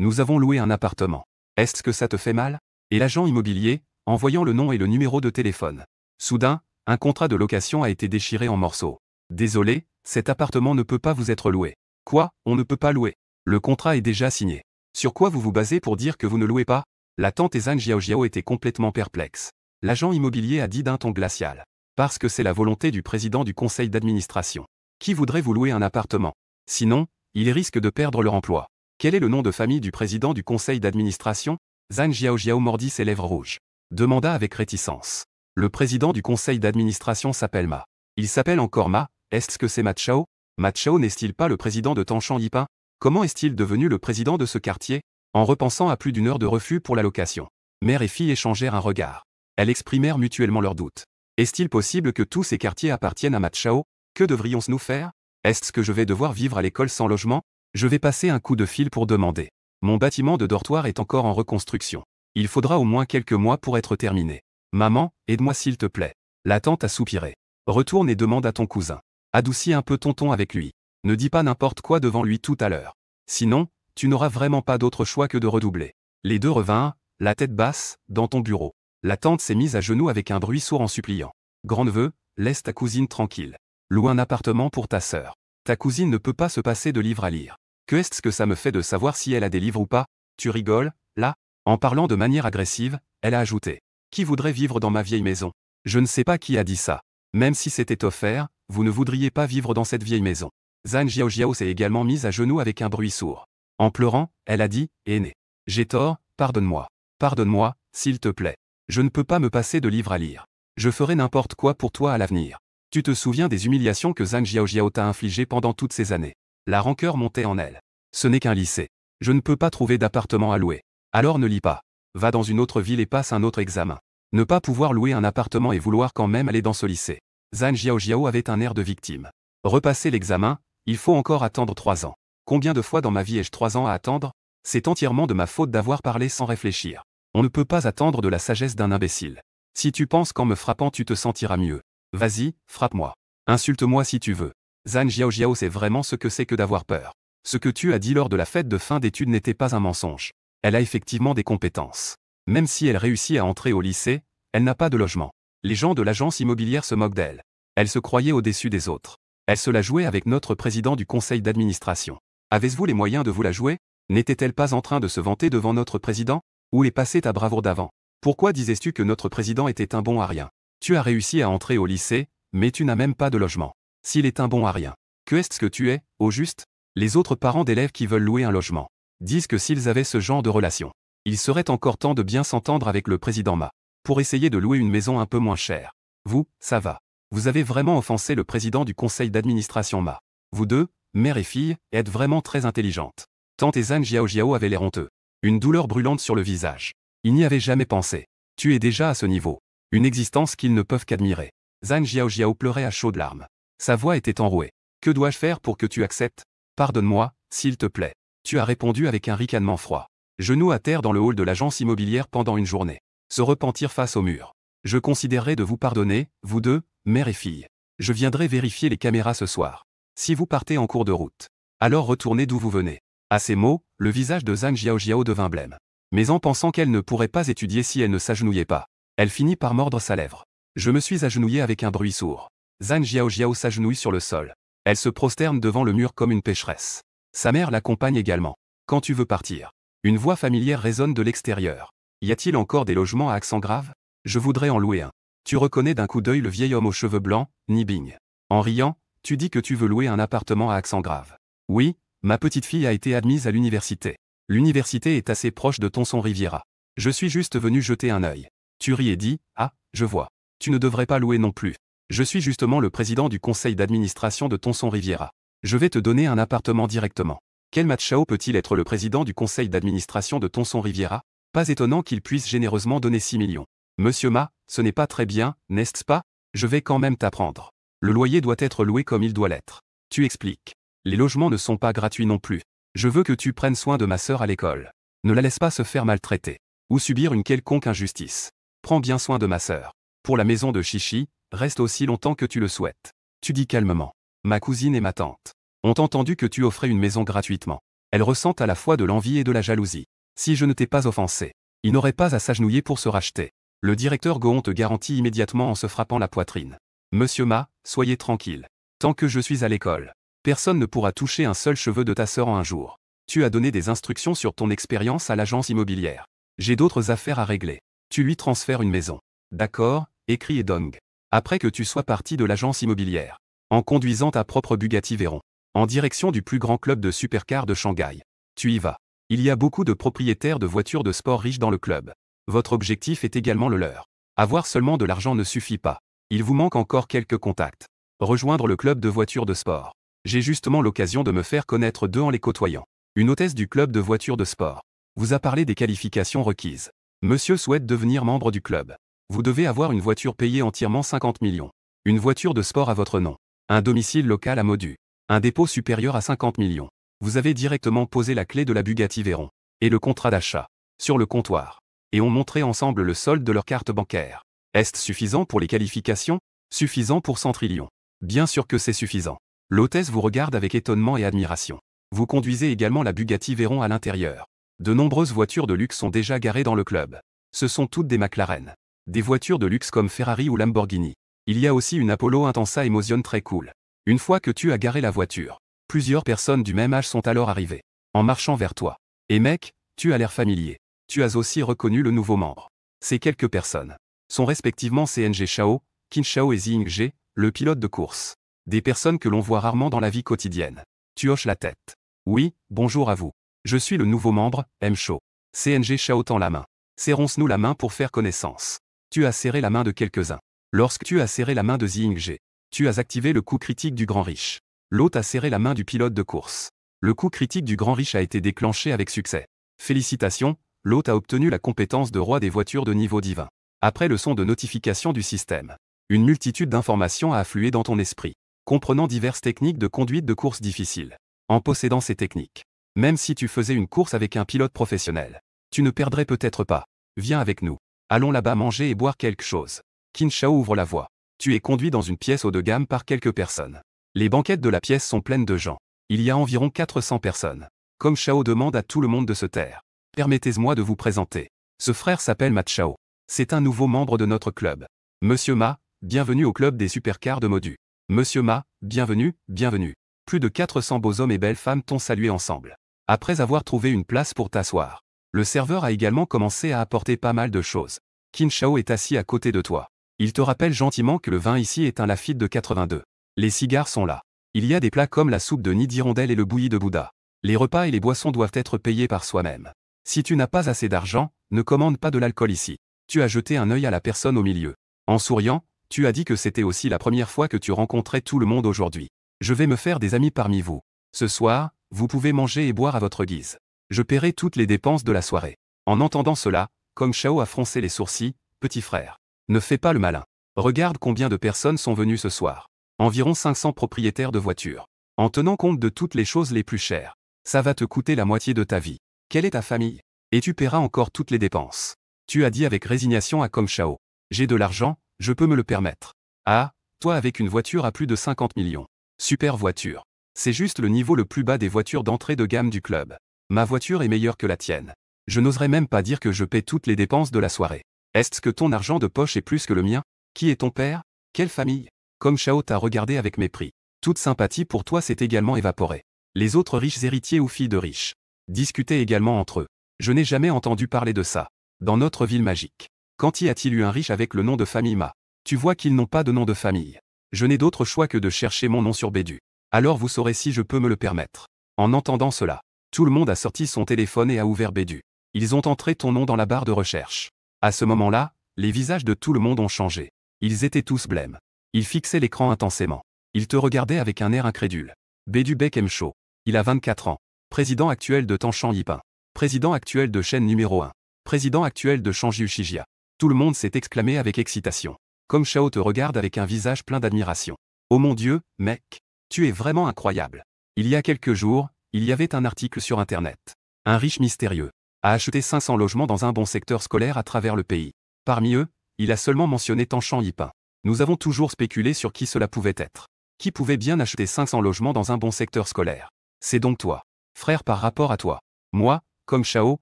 Speaker 1: Nous avons loué un appartement. Est-ce que ça te fait mal? Et l'agent immobilier, en voyant le nom et le numéro de téléphone. Soudain, un contrat de location a été déchiré en morceaux. Désolé, cet appartement ne peut pas vous être loué. Quoi? On ne peut pas louer? Le contrat est déjà signé. Sur quoi vous vous basez pour dire que vous ne louez pas? La tante Zhang Jiaojiao était complètement perplexe. L'agent immobilier a dit d'un ton glacial. Parce que c'est la volonté du président du conseil d'administration. Qui voudrait vous louer un appartement? Sinon, il risque de perdre leur emploi. Quel est le nom de famille du président du conseil d'administration? Zhang Jiaojiao mordit ses lèvres rouges. Demanda avec réticence. Le président du conseil d'administration s'appelle Ma. Il s'appelle encore Ma, est-ce que c'est Ma Chao? Ma Chao n'est-il pas le président de Tangshan Yipin? Comment est-il devenu le président de ce quartier? En repensant à plus d'une heure de refus pour la location, mère et fille échangèrent un regard. Elles exprimèrent mutuellement leurs doutes. Est-il possible que tous ces quartiers appartiennent à Ma Chao? Que devrions-nous faire? Est-ce que je vais devoir vivre à l'école sans logement? Je vais passer un coup de fil pour demander. Mon bâtiment de dortoir est encore en reconstruction. Il faudra au moins quelques mois pour être terminé. Maman, aide-moi s'il te plaît. La tante a soupiré. Retourne et demande à ton cousin. Adoucis un peu ton ton avec lui. Ne dis pas n'importe quoi devant lui tout à l'heure. Sinon, tu n'auras vraiment pas d'autre choix que de redoubler. Les deux revinrent, la tête basse, dans ton bureau. La tante s'est mise à genoux avec un bruit sourd en suppliant. Grand-neveu, laisse ta cousine tranquille. Loue un appartement pour ta sœur. Ta cousine ne peut pas se passer de livres à lire. Que est-ce que ça me fait de savoir si elle a des livres ou pas? Tu rigoles, là? En parlant de manière agressive, elle a ajouté. Qui voudrait vivre dans ma vieille maison? Je ne sais pas qui a dit ça. Même si c'était offert, vous ne voudriez pas vivre dans cette vieille maison. Zhang Jiaojiao s'est également mise à genoux avec un bruit sourd. En pleurant, elle a dit, aîné. J'ai tort, pardonne-moi. Pardonne-moi, s'il te plaît. Je ne peux pas me passer de livres à lire. Je ferai n'importe quoi pour toi à l'avenir. Tu te souviens des humiliations que Zhang Jiaojiao t'a infligées pendant toutes ces années? La rancœur montait en elle. Ce n'est qu'un lycée. Je ne peux pas trouver d'appartement à louer. Alors ne lis pas. Va dans une autre ville et passe un autre examen. Ne pas pouvoir louer un appartement et vouloir quand même aller dans ce lycée. Zhang Jiaojiao avait un air de victime. Repasser l'examen, il faut encore attendre 3 ans. Combien de fois dans ma vie ai-je 3 ans à attendre? C'est entièrement de ma faute d'avoir parlé sans réfléchir. On ne peut pas attendre de la sagesse d'un imbécile. Si tu penses qu'en me frappant tu te sentiras mieux. Vas-y, frappe-moi. Insulte-moi si tu veux. Zhang Jiaojiao sait vraiment ce que c'est que d'avoir peur. Ce que tu as dit lors de la fête de fin d'études n'était pas un mensonge. Elle a effectivement des compétences. Même si elle réussit à entrer au lycée, elle n'a pas de logement. Les gens de l'agence immobilière se moquent d'elle. Elle se croyait au-dessus des autres. Elle se la jouait avec notre président du conseil d'administration. Avez-vous les moyens de vous la jouer? N'était-elle pas en train de se vanter devant notre président? Où est passée ta bravoure d'avant? Pourquoi disais-tu que notre président était un bon à rien? Tu as réussi à entrer au lycée, mais tu n'as même pas de logement. S'il est un bon à rien, que est-ce que tu es, au juste? Les autres parents d'élèves qui veulent louer un logement disent que s'ils avaient ce genre de relation, il serait encore temps de bien s'entendre avec le président Ma, pour essayer de louer une maison un peu moins chère. Vous, ça va. Vous avez vraiment offensé le président du conseil d'administration Ma. Vous deux, mère et fille, êtes vraiment très intelligentes. Tante Zhang Jiaojiao avait l'air honteux. Une douleur brûlante sur le visage. Il n'y avait jamais pensé. Tu es déjà à ce niveau. Une existence qu'ils ne peuvent qu'admirer. Zhang Jiaojiao pleurait à chaudes larmes. Sa voix était enrouée. Que dois-je faire pour que tu acceptes? Pardonne-moi, s'il te plaît. Tu as répondu avec un ricanement froid. Genoux à terre dans le hall de l'agence immobilière pendant une journée. Se repentir face au mur. Je considérerai de vous pardonner, vous deux, mère et fille. Je viendrai vérifier les caméras ce soir. Si vous partez en cours de route, alors retournez d'où vous venez. À ces mots, le visage de Zhang Jiaojiao devint blême. Mais en pensant qu'elle ne pourrait pas étudier si elle ne s'agenouillait pas, elle finit par mordre sa lèvre. Je me suis agenouillée avec un bruit sourd. Zhang Jiaojiao s'agenouille sur le sol. Elle se prosterne devant le mur comme une pécheresse. Sa mère l'accompagne également. Quand tu veux partir? Une voix familière résonne de l'extérieur. Y a-t-il encore des logements à accent grave? Je voudrais en louer un. Tu reconnais d'un coup d'œil le vieil homme aux cheveux blancs, Nibing. En riant, tu dis que tu veux louer un appartement à accent grave. Oui, ma petite fille a été admise à l'université. L'université est assez proche de Tangshan Riviera. Je suis juste venu jeter un œil. Tu ris et dis, ah, je vois. Tu ne devrais pas louer non plus. Je suis justement le président du conseil d'administration de Tangshan Riviera. Je vais te donner un appartement directement. Quel Ma Chao peut-il être le président du conseil d'administration de Tangshan Riviera? Pas étonnant qu'il puisse généreusement donner 6 millions. Monsieur Ma, ce n'est pas très bien, n'est-ce pas? Je vais quand même t'apprendre. Le loyer doit être loué comme il doit l'être. Tu expliques. Les logements ne sont pas gratuits non plus. Je veux que tu prennes soin de ma sœur à l'école. Ne la laisse pas se faire maltraiter. Ou subir une quelconque injustice. Prends bien soin de ma sœur. Pour la maison de Chichi, reste aussi longtemps que tu le souhaites. Tu dis calmement. ma cousine et ma tante ont entendu que tu offrais une maison gratuitement. Elles ressentent à la fois de l'envie et de la jalousie. Si je ne t'ai pas offensé, ils n'auraient pas à s'agenouiller pour se racheter. Le directeur Gohon te garantit immédiatement en se frappant la poitrine. Monsieur Ma, soyez tranquille. Tant que je suis à l'école, personne ne pourra toucher un seul cheveu de ta sœur en un jour. Tu as donné des instructions sur ton expérience à l'agence immobilière. J'ai d'autres affaires à régler. Tu lui transfères une maison. D'accord, écrit Edong. Après que tu sois parti de l'agence immobilière, en conduisant ta propre Bugatti Veyron, en direction du plus grand club de supercars de Shanghai. Tu y vas. Il y a beaucoup de propriétaires de voitures de sport riches dans le club. Votre objectif est également le leur. Avoir seulement de l'argent ne suffit pas. Il vous manque encore quelques contacts. Rejoindre le club de voitures de sport. J'ai justement l'occasion de me faire connaître d'eux en les côtoyant. Une hôtesse du club de voitures de sport vous a parlé des qualifications requises. Monsieur souhaite devenir membre du club. Vous devez avoir une voiture payée entièrement 50 millions. Une voiture de sport à votre nom. Un domicile local à Modu. Un dépôt supérieur à 50 millions. Vous avez directement posé la clé de la Bugatti Veyron et le contrat d'achat sur le comptoir et ont montré ensemble le solde de leur carte bancaire. Est-ce suffisant pour les qualifications? Suffisant pour 100 trillions. Bien sûr que c'est suffisant. L'hôtesse vous regarde avec étonnement et admiration. Vous conduisez également la Bugatti Veyron à l'intérieur. De nombreuses voitures de luxe sont déjà garées dans le club. Ce sont toutes des McLaren. Des voitures de luxe comme Ferrari ou Lamborghini. Il y a aussi une Apollo Intensa Emotion très cool. Une fois que tu as garé la voiture, plusieurs personnes du même âge sont alors arrivées, en marchant vers toi. Et mec, tu as l'air familier. Tu as aussi reconnu le nouveau membre. Ces quelques personnes sont respectivement CNG Shao, Qin Shao et Zhing Ge, le pilote de course. Des personnes que l'on voit rarement dans la vie quotidienne. Tu hoches la tête. Oui, bonjour à vous. Je suis le nouveau membre, M. Shao. CNG Shao tend la main. Serrons-nous la main pour faire connaissance. Tu as serré la main de quelques-uns. Lorsque tu as serré la main de Zhing Ge, tu as activé le coup critique du grand riche. L'autre a serré la main du pilote de course. Le coup critique du grand riche a été déclenché avec succès. Félicitations, l'autre a obtenu la compétence de roi des voitures de niveau divin. Après le son de notification du système, une multitude d'informations a afflué dans ton esprit, comprenant diverses techniques de conduite de course difficiles. En possédant ces techniques, même si tu faisais une course avec un pilote professionnel, tu ne perdrais peut-être pas. Viens avec nous. Allons là-bas manger et boire quelque chose. Qin Shao ouvre la voie. Tu es conduit dans une pièce haut de gamme par quelques personnes. Les banquettes de la pièce sont pleines de gens. Il y a environ 400 personnes. Comme Shao demande à tout le monde de se taire. Permettez-moi de vous présenter. Ce frère s'appelle Ma Chao. C'est un nouveau membre de notre club. Monsieur Ma, bienvenue au club des supercars de Modu. Monsieur Ma, bienvenue, bienvenue. Plus de 400 beaux hommes et belles femmes t'ont salué ensemble. Après avoir trouvé une place pour t'asseoir, le serveur a également commencé à apporter pas mal de choses. Qin Shao est assis à côté de toi. Il te rappelle gentiment que le vin ici est un Lafite de 82. Les cigares sont là. Il y a des plats comme la soupe de nid d'hirondelle et le bouilli de Bouddha. Les repas et les boissons doivent être payés par soi-même. Si tu n'as pas assez d'argent, ne commande pas de l'alcool ici. Tu as jeté un œil à la personne au milieu. En souriant, tu as dit que c'était aussi la première fois que tu rencontrais tout le monde aujourd'hui. Je vais me faire des amis parmi vous. Ce soir, vous pouvez manger et boire à votre guise. Je paierai toutes les dépenses de la soirée. En entendant cela, comme Shao a froncé les sourcils, petit frère, ne fais pas le malin. Regarde combien de personnes sont venues ce soir. Environ 500 propriétaires de voitures. En tenant compte de toutes les choses les plus chères, ça va te coûter la moitié de ta vie. Quelle est ta famille? Et tu paieras encore toutes les dépenses. Tu as dit avec résignation à Kong Shao. J'ai de l'argent, je peux me le permettre. Ah, toi avec une voiture à plus de 50 millions. Super voiture. C'est juste le niveau le plus bas des voitures d'entrée de gamme du club. Ma voiture est meilleure que la tienne. Je n'oserais même pas dire que je paie toutes les dépenses de la soirée. Est-ce que ton argent de poche est plus que le mien? Qui est ton père? Quelle famille? Comme Shao t'a regardé avec mépris. Toute sympathie pour toi s'est également évaporée. Les autres riches héritiers ou filles de riches discutaient également entre eux. Je n'ai jamais entendu parler de ça. Dans notre ville magique. Quand y a-t-il eu un riche avec le nom de famille Ma? Tu vois qu'ils n'ont pas de nom de famille. Je n'ai d'autre choix que de chercher mon nom sur Bédu. Alors vous saurez si je peux me le permettre. En entendant cela, tout le monde a sorti son téléphone et a ouvert Bédu. Ils ont entré ton nom dans la barre de recherche. À ce moment-là, les visages de tout le monde ont changé. Ils étaient tous blêmes. Ils fixaient l'écran intensément. Ils te regardaient avec un air incrédule. Bédu Bek M. Shao. Il a 24 ans. Président actuel de Tanshan Yipin. Président actuel de chaîne numéro 1. Président actuel de Shangju Shijia. Tout le monde s'est exclamé avec excitation. Comme Shao te regarde avec un visage plein d'admiration. Oh mon Dieu, mec, tu es vraiment incroyable. Il y a quelques jours, il y avait un article sur Internet. Un riche mystérieux a acheté 500 logements dans un bon secteur scolaire à travers le pays. Parmi eux, il a seulement mentionné Tanshan Yipin. Nous avons toujours spéculé sur qui cela pouvait être. Qui pouvait bien acheter 500 logements dans un bon secteur scolaire? C'est donc toi. Frère par rapport à toi. Moi, comme Shao,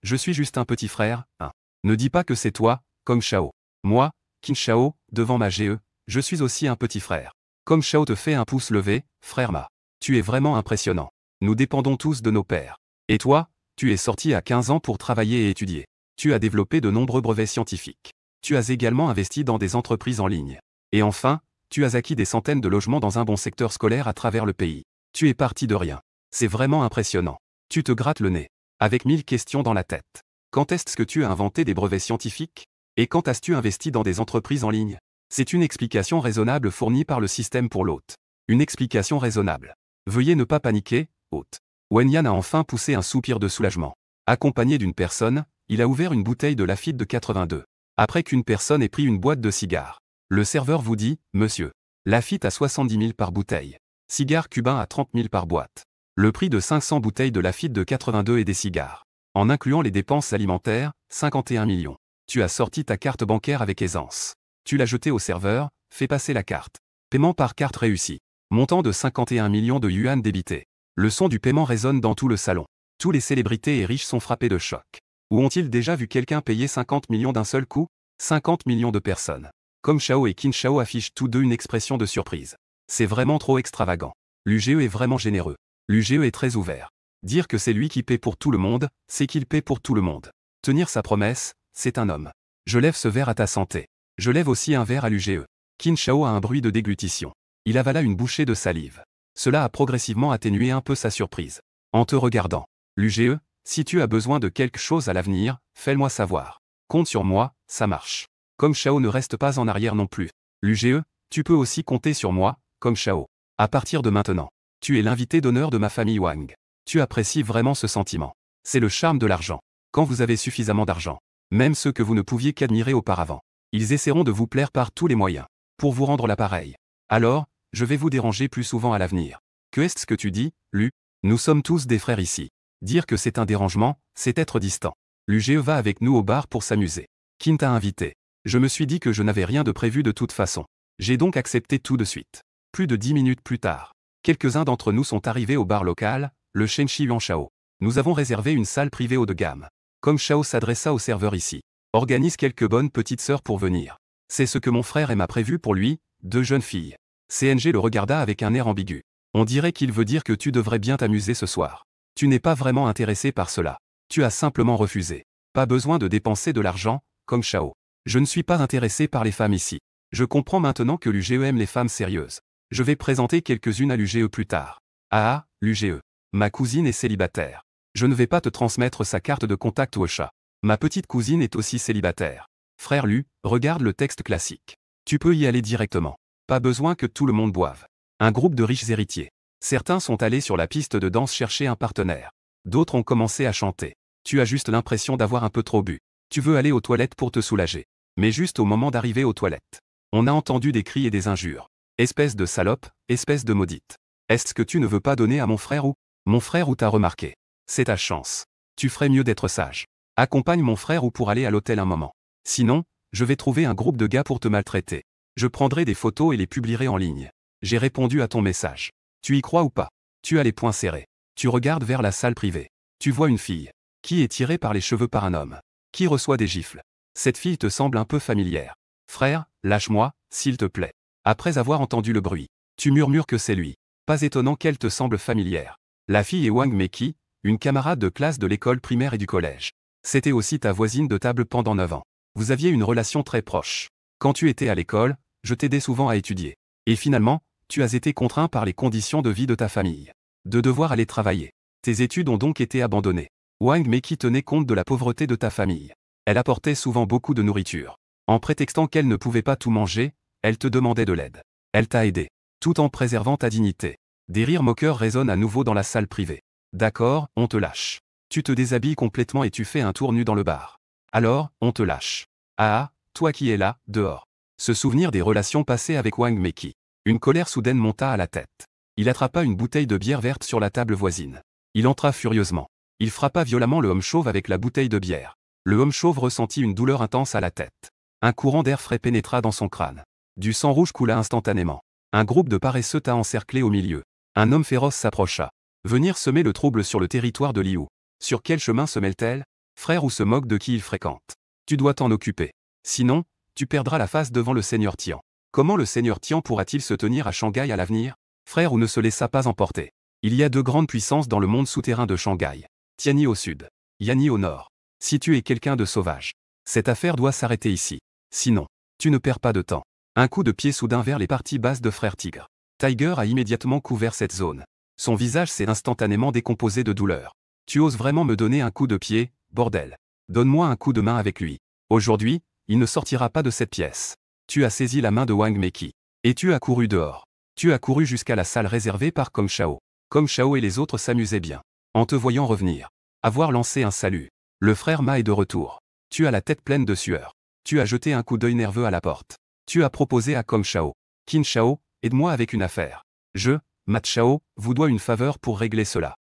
Speaker 1: je suis juste un petit frère, hein. Ne dis pas que c'est toi, comme Shao. Moi, Qin Shao, devant ma GE, je suis aussi un petit frère. Comme Shao te fait un pouce levé, frère Ma. Tu es vraiment impressionnant. Nous dépendons tous de nos pères. Et toi, tu es sorti à 15 ans pour travailler et étudier. Tu as développé de nombreux brevets scientifiques. Tu as également investi dans des entreprises en ligne. Et enfin, tu as acquis des centaines de logements dans un bon secteur scolaire à travers le pays. Tu es parti de rien. C'est vraiment impressionnant. Tu te grattes le nez. Avec 1000 questions dans la tête. Quand est-ce que tu as inventé des brevets scientifiques? Et quand as-tu investi dans des entreprises en ligne? C'est une explication raisonnable fournie par le système pour l'hôte. Une explication raisonnable. Veuillez ne pas paniquer, hôte. Wenyan a enfin poussé un soupir de soulagement. Accompagné d'une personne, il a ouvert une bouteille de Lafite de 82. Après qu'une personne ait pris une boîte de cigares. Le serveur vous dit, monsieur. Lafite à 70 000 par bouteille. Cigares cubains à 30 000 par boîte. Le prix de 500 bouteilles de Lafite de 82 et des cigares. En incluant les dépenses alimentaires, 51 millions. Tu as sorti ta carte bancaire avec aisance. Tu l'as jetée au serveur, fais passer la carte. Paiement par carte réussi. Montant de 51 millions de yuan débité. Le son du paiement résonne dans tout le salon. Tous les célébrités et riches sont frappés de choc. Où ont-ils déjà vu quelqu'un payer 50 millions d'un seul coup? 50 millions de personnes. Comme Shao et Qin Shao affichent tous deux une expression de surprise. C'est vraiment trop extravagant. L'UGE est vraiment généreux. L'UGE est très ouvert. Dire que c'est lui qui paie pour tout le monde, c'est qu'il paie pour tout le monde. Tenir sa promesse, c'est un homme. Je lève ce verre à ta santé. Je lève aussi un verre à l'UGE. Qin Shao a un bruit de déglutition. Il avala une bouchée de salive. Cela a progressivement atténué un peu sa surprise. En te regardant. L'UGE, si tu as besoin de quelque chose à l'avenir, fais-le-moi savoir. Compte sur moi, ça marche. Comme Shao ne reste pas en arrière non plus. L'UGE, tu peux aussi compter sur moi, comme Shao. À partir de maintenant, tu es l'invité d'honneur de ma famille Wang. Tu apprécies vraiment ce sentiment. C'est le charme de l'argent. Quand vous avez suffisamment d'argent, même ceux que vous ne pouviez qu'admirer auparavant, ils essaieront de vous plaire par tous les moyens, pour vous rendre l'appareil. Alors, je vais vous déranger plus souvent à l'avenir. Que est-ce que tu dis, Lu? Nous sommes tous des frères ici. Dire que c'est un dérangement, c'est être distant. L'UGE va avec nous au bar pour s'amuser. Qin t'a invité. Je me suis dit que je n'avais rien de prévu de toute façon. J'ai donc accepté tout de suite. Plus de 10 minutes plus tard, quelques-uns d'entre nous sont arrivés au bar local, le Shenxi Yuan Shao. Nous avons réservé une salle privée haut de gamme. Comme Shao s'adressa au serveur ici. Organise quelques bonnes petites sœurs pour venir. C'est ce que mon frère m'a prévu pour lui, 2 jeunes filles. CNG le regarda avec un air ambigu. On dirait qu'il veut dire que tu devrais bien t'amuser ce soir. Tu n'es pas vraiment intéressé par cela. Tu as simplement refusé. Pas besoin de dépenser de l'argent, comme Shao. Je ne suis pas intéressé par les femmes ici. Je comprends maintenant que l'UGE aime les femmes sérieuses. Je vais présenter quelques-unes à l'UGE plus tard. Ah, l'UGE. Ma cousine est célibataire. Je ne vais pas te transmettre sa carte de contact au chat. Ma petite cousine est aussi célibataire. Frère Lu, regarde le texte classique. Tu peux y aller directement. Pas besoin que tout le monde boive. Un groupe de riches héritiers. Certains sont allés sur la piste de danse chercher un partenaire. D'autres ont commencé à chanter. Tu as juste l'impression d'avoir un peu trop bu. Tu veux aller aux toilettes pour te soulager. Mais juste au moment d'arriver aux toilettes. On a entendu des cris et des injures. Espèce de salope, espèce de maudite. Est-ce que tu ne veux pas donner à mon frère ou t'as remarqué? C'est ta chance. Tu ferais mieux d'être sage. Accompagne mon frère ou pour aller à l'hôtel un moment. Sinon, je vais trouver un groupe de gars pour te maltraiter. Je prendrai des photos et les publierai en ligne. J'ai répondu à ton message. Tu y crois ou pas? Tu as les poings serrés. Tu regardes vers la salle privée. Tu vois une fille. Qui est tirée par les cheveux par un homme. Qui reçoit des gifles. Cette fille te semble un peu familière. Frère, lâche-moi, s'il te plaît. Après avoir entendu le bruit, tu murmures que c'est lui. Pas étonnant qu'elle te semble familière. La fille est Wang Meki, une camarade de classe de l'école primaire et du collège. C'était aussi ta voisine de table pendant 9 ans. Vous aviez une relation très proche. Quand tu étais à l'école, je t'aidais souvent à étudier. Et finalement, tu as été contraint par les conditions de vie de ta famille. De devoir aller travailler. Tes études ont donc été abandonnées. Wang Meki tenait compte de la pauvreté de ta famille. Elle apportait souvent beaucoup de nourriture. En prétextant qu'elle ne pouvait pas tout manger, elle te demandait de l'aide. Elle t'a aidé. Tout en préservant ta dignité. Des rires moqueurs résonnent à nouveau dans la salle privée. D'accord, on te lâche. Tu te déshabilles complètement et tu fais un tour nu dans le bar. Alors, on te lâche. Ah, toi qui es là, dehors. Se souvenir des relations passées avec Wang Meki. Une colère soudaine monta à la tête. Il attrapa une bouteille de bière verte sur la table voisine. Il entra furieusement. Il frappa violemment le homme chauve avec la bouteille de bière. Le homme chauve ressentit une douleur intense à la tête. Un courant d'air frais pénétra dans son crâne. Du sang rouge coula instantanément. Un groupe de paresseux t'a encerclé au milieu. Un homme féroce s'approcha. Venir semer le trouble sur le territoire de Liu. Sur quel chemin se mêle-t-elle, frère, ou se moque de qui il fréquente? Tu dois t'en occuper. Sinon, tu perdras la face devant le seigneur Tian. Comment le seigneur Tian pourra-t-il se tenir à Shanghai à l'avenir? Frère, ou ne se laissa pas emporter. Il y a deux grandes puissances dans le monde souterrain de Shanghai. Tianyi au sud, Yanyi au nord. Si tu es quelqu'un de sauvage, cette affaire doit s'arrêter ici. Sinon, tu ne perds pas de temps. Un coup de pied soudain vers les parties basses de Frère Tigre. Tiger a immédiatement couvert cette zone. Son visage s'est instantanément décomposé de douleur. Tu oses vraiment me donner un coup de pied, bordel. Donne-moi un coup de main avec lui. Aujourd'hui, il ne sortira pas de cette pièce. Tu as saisi la main de Wang Meki. Et tu as couru dehors. Tu as couru jusqu'à la salle réservée par Kong Shao. Kong Shao et les autres s'amusaient bien. En te voyant revenir. Avoir lancé un salut. Le frère Ma est de retour. Tu as la tête pleine de sueur. Tu as jeté un coup d'œil nerveux à la porte. Tu as proposé à Kong Shao. Qin Shao, aide-moi avec une affaire. Je, Mat Shao, vous dois une faveur pour régler cela.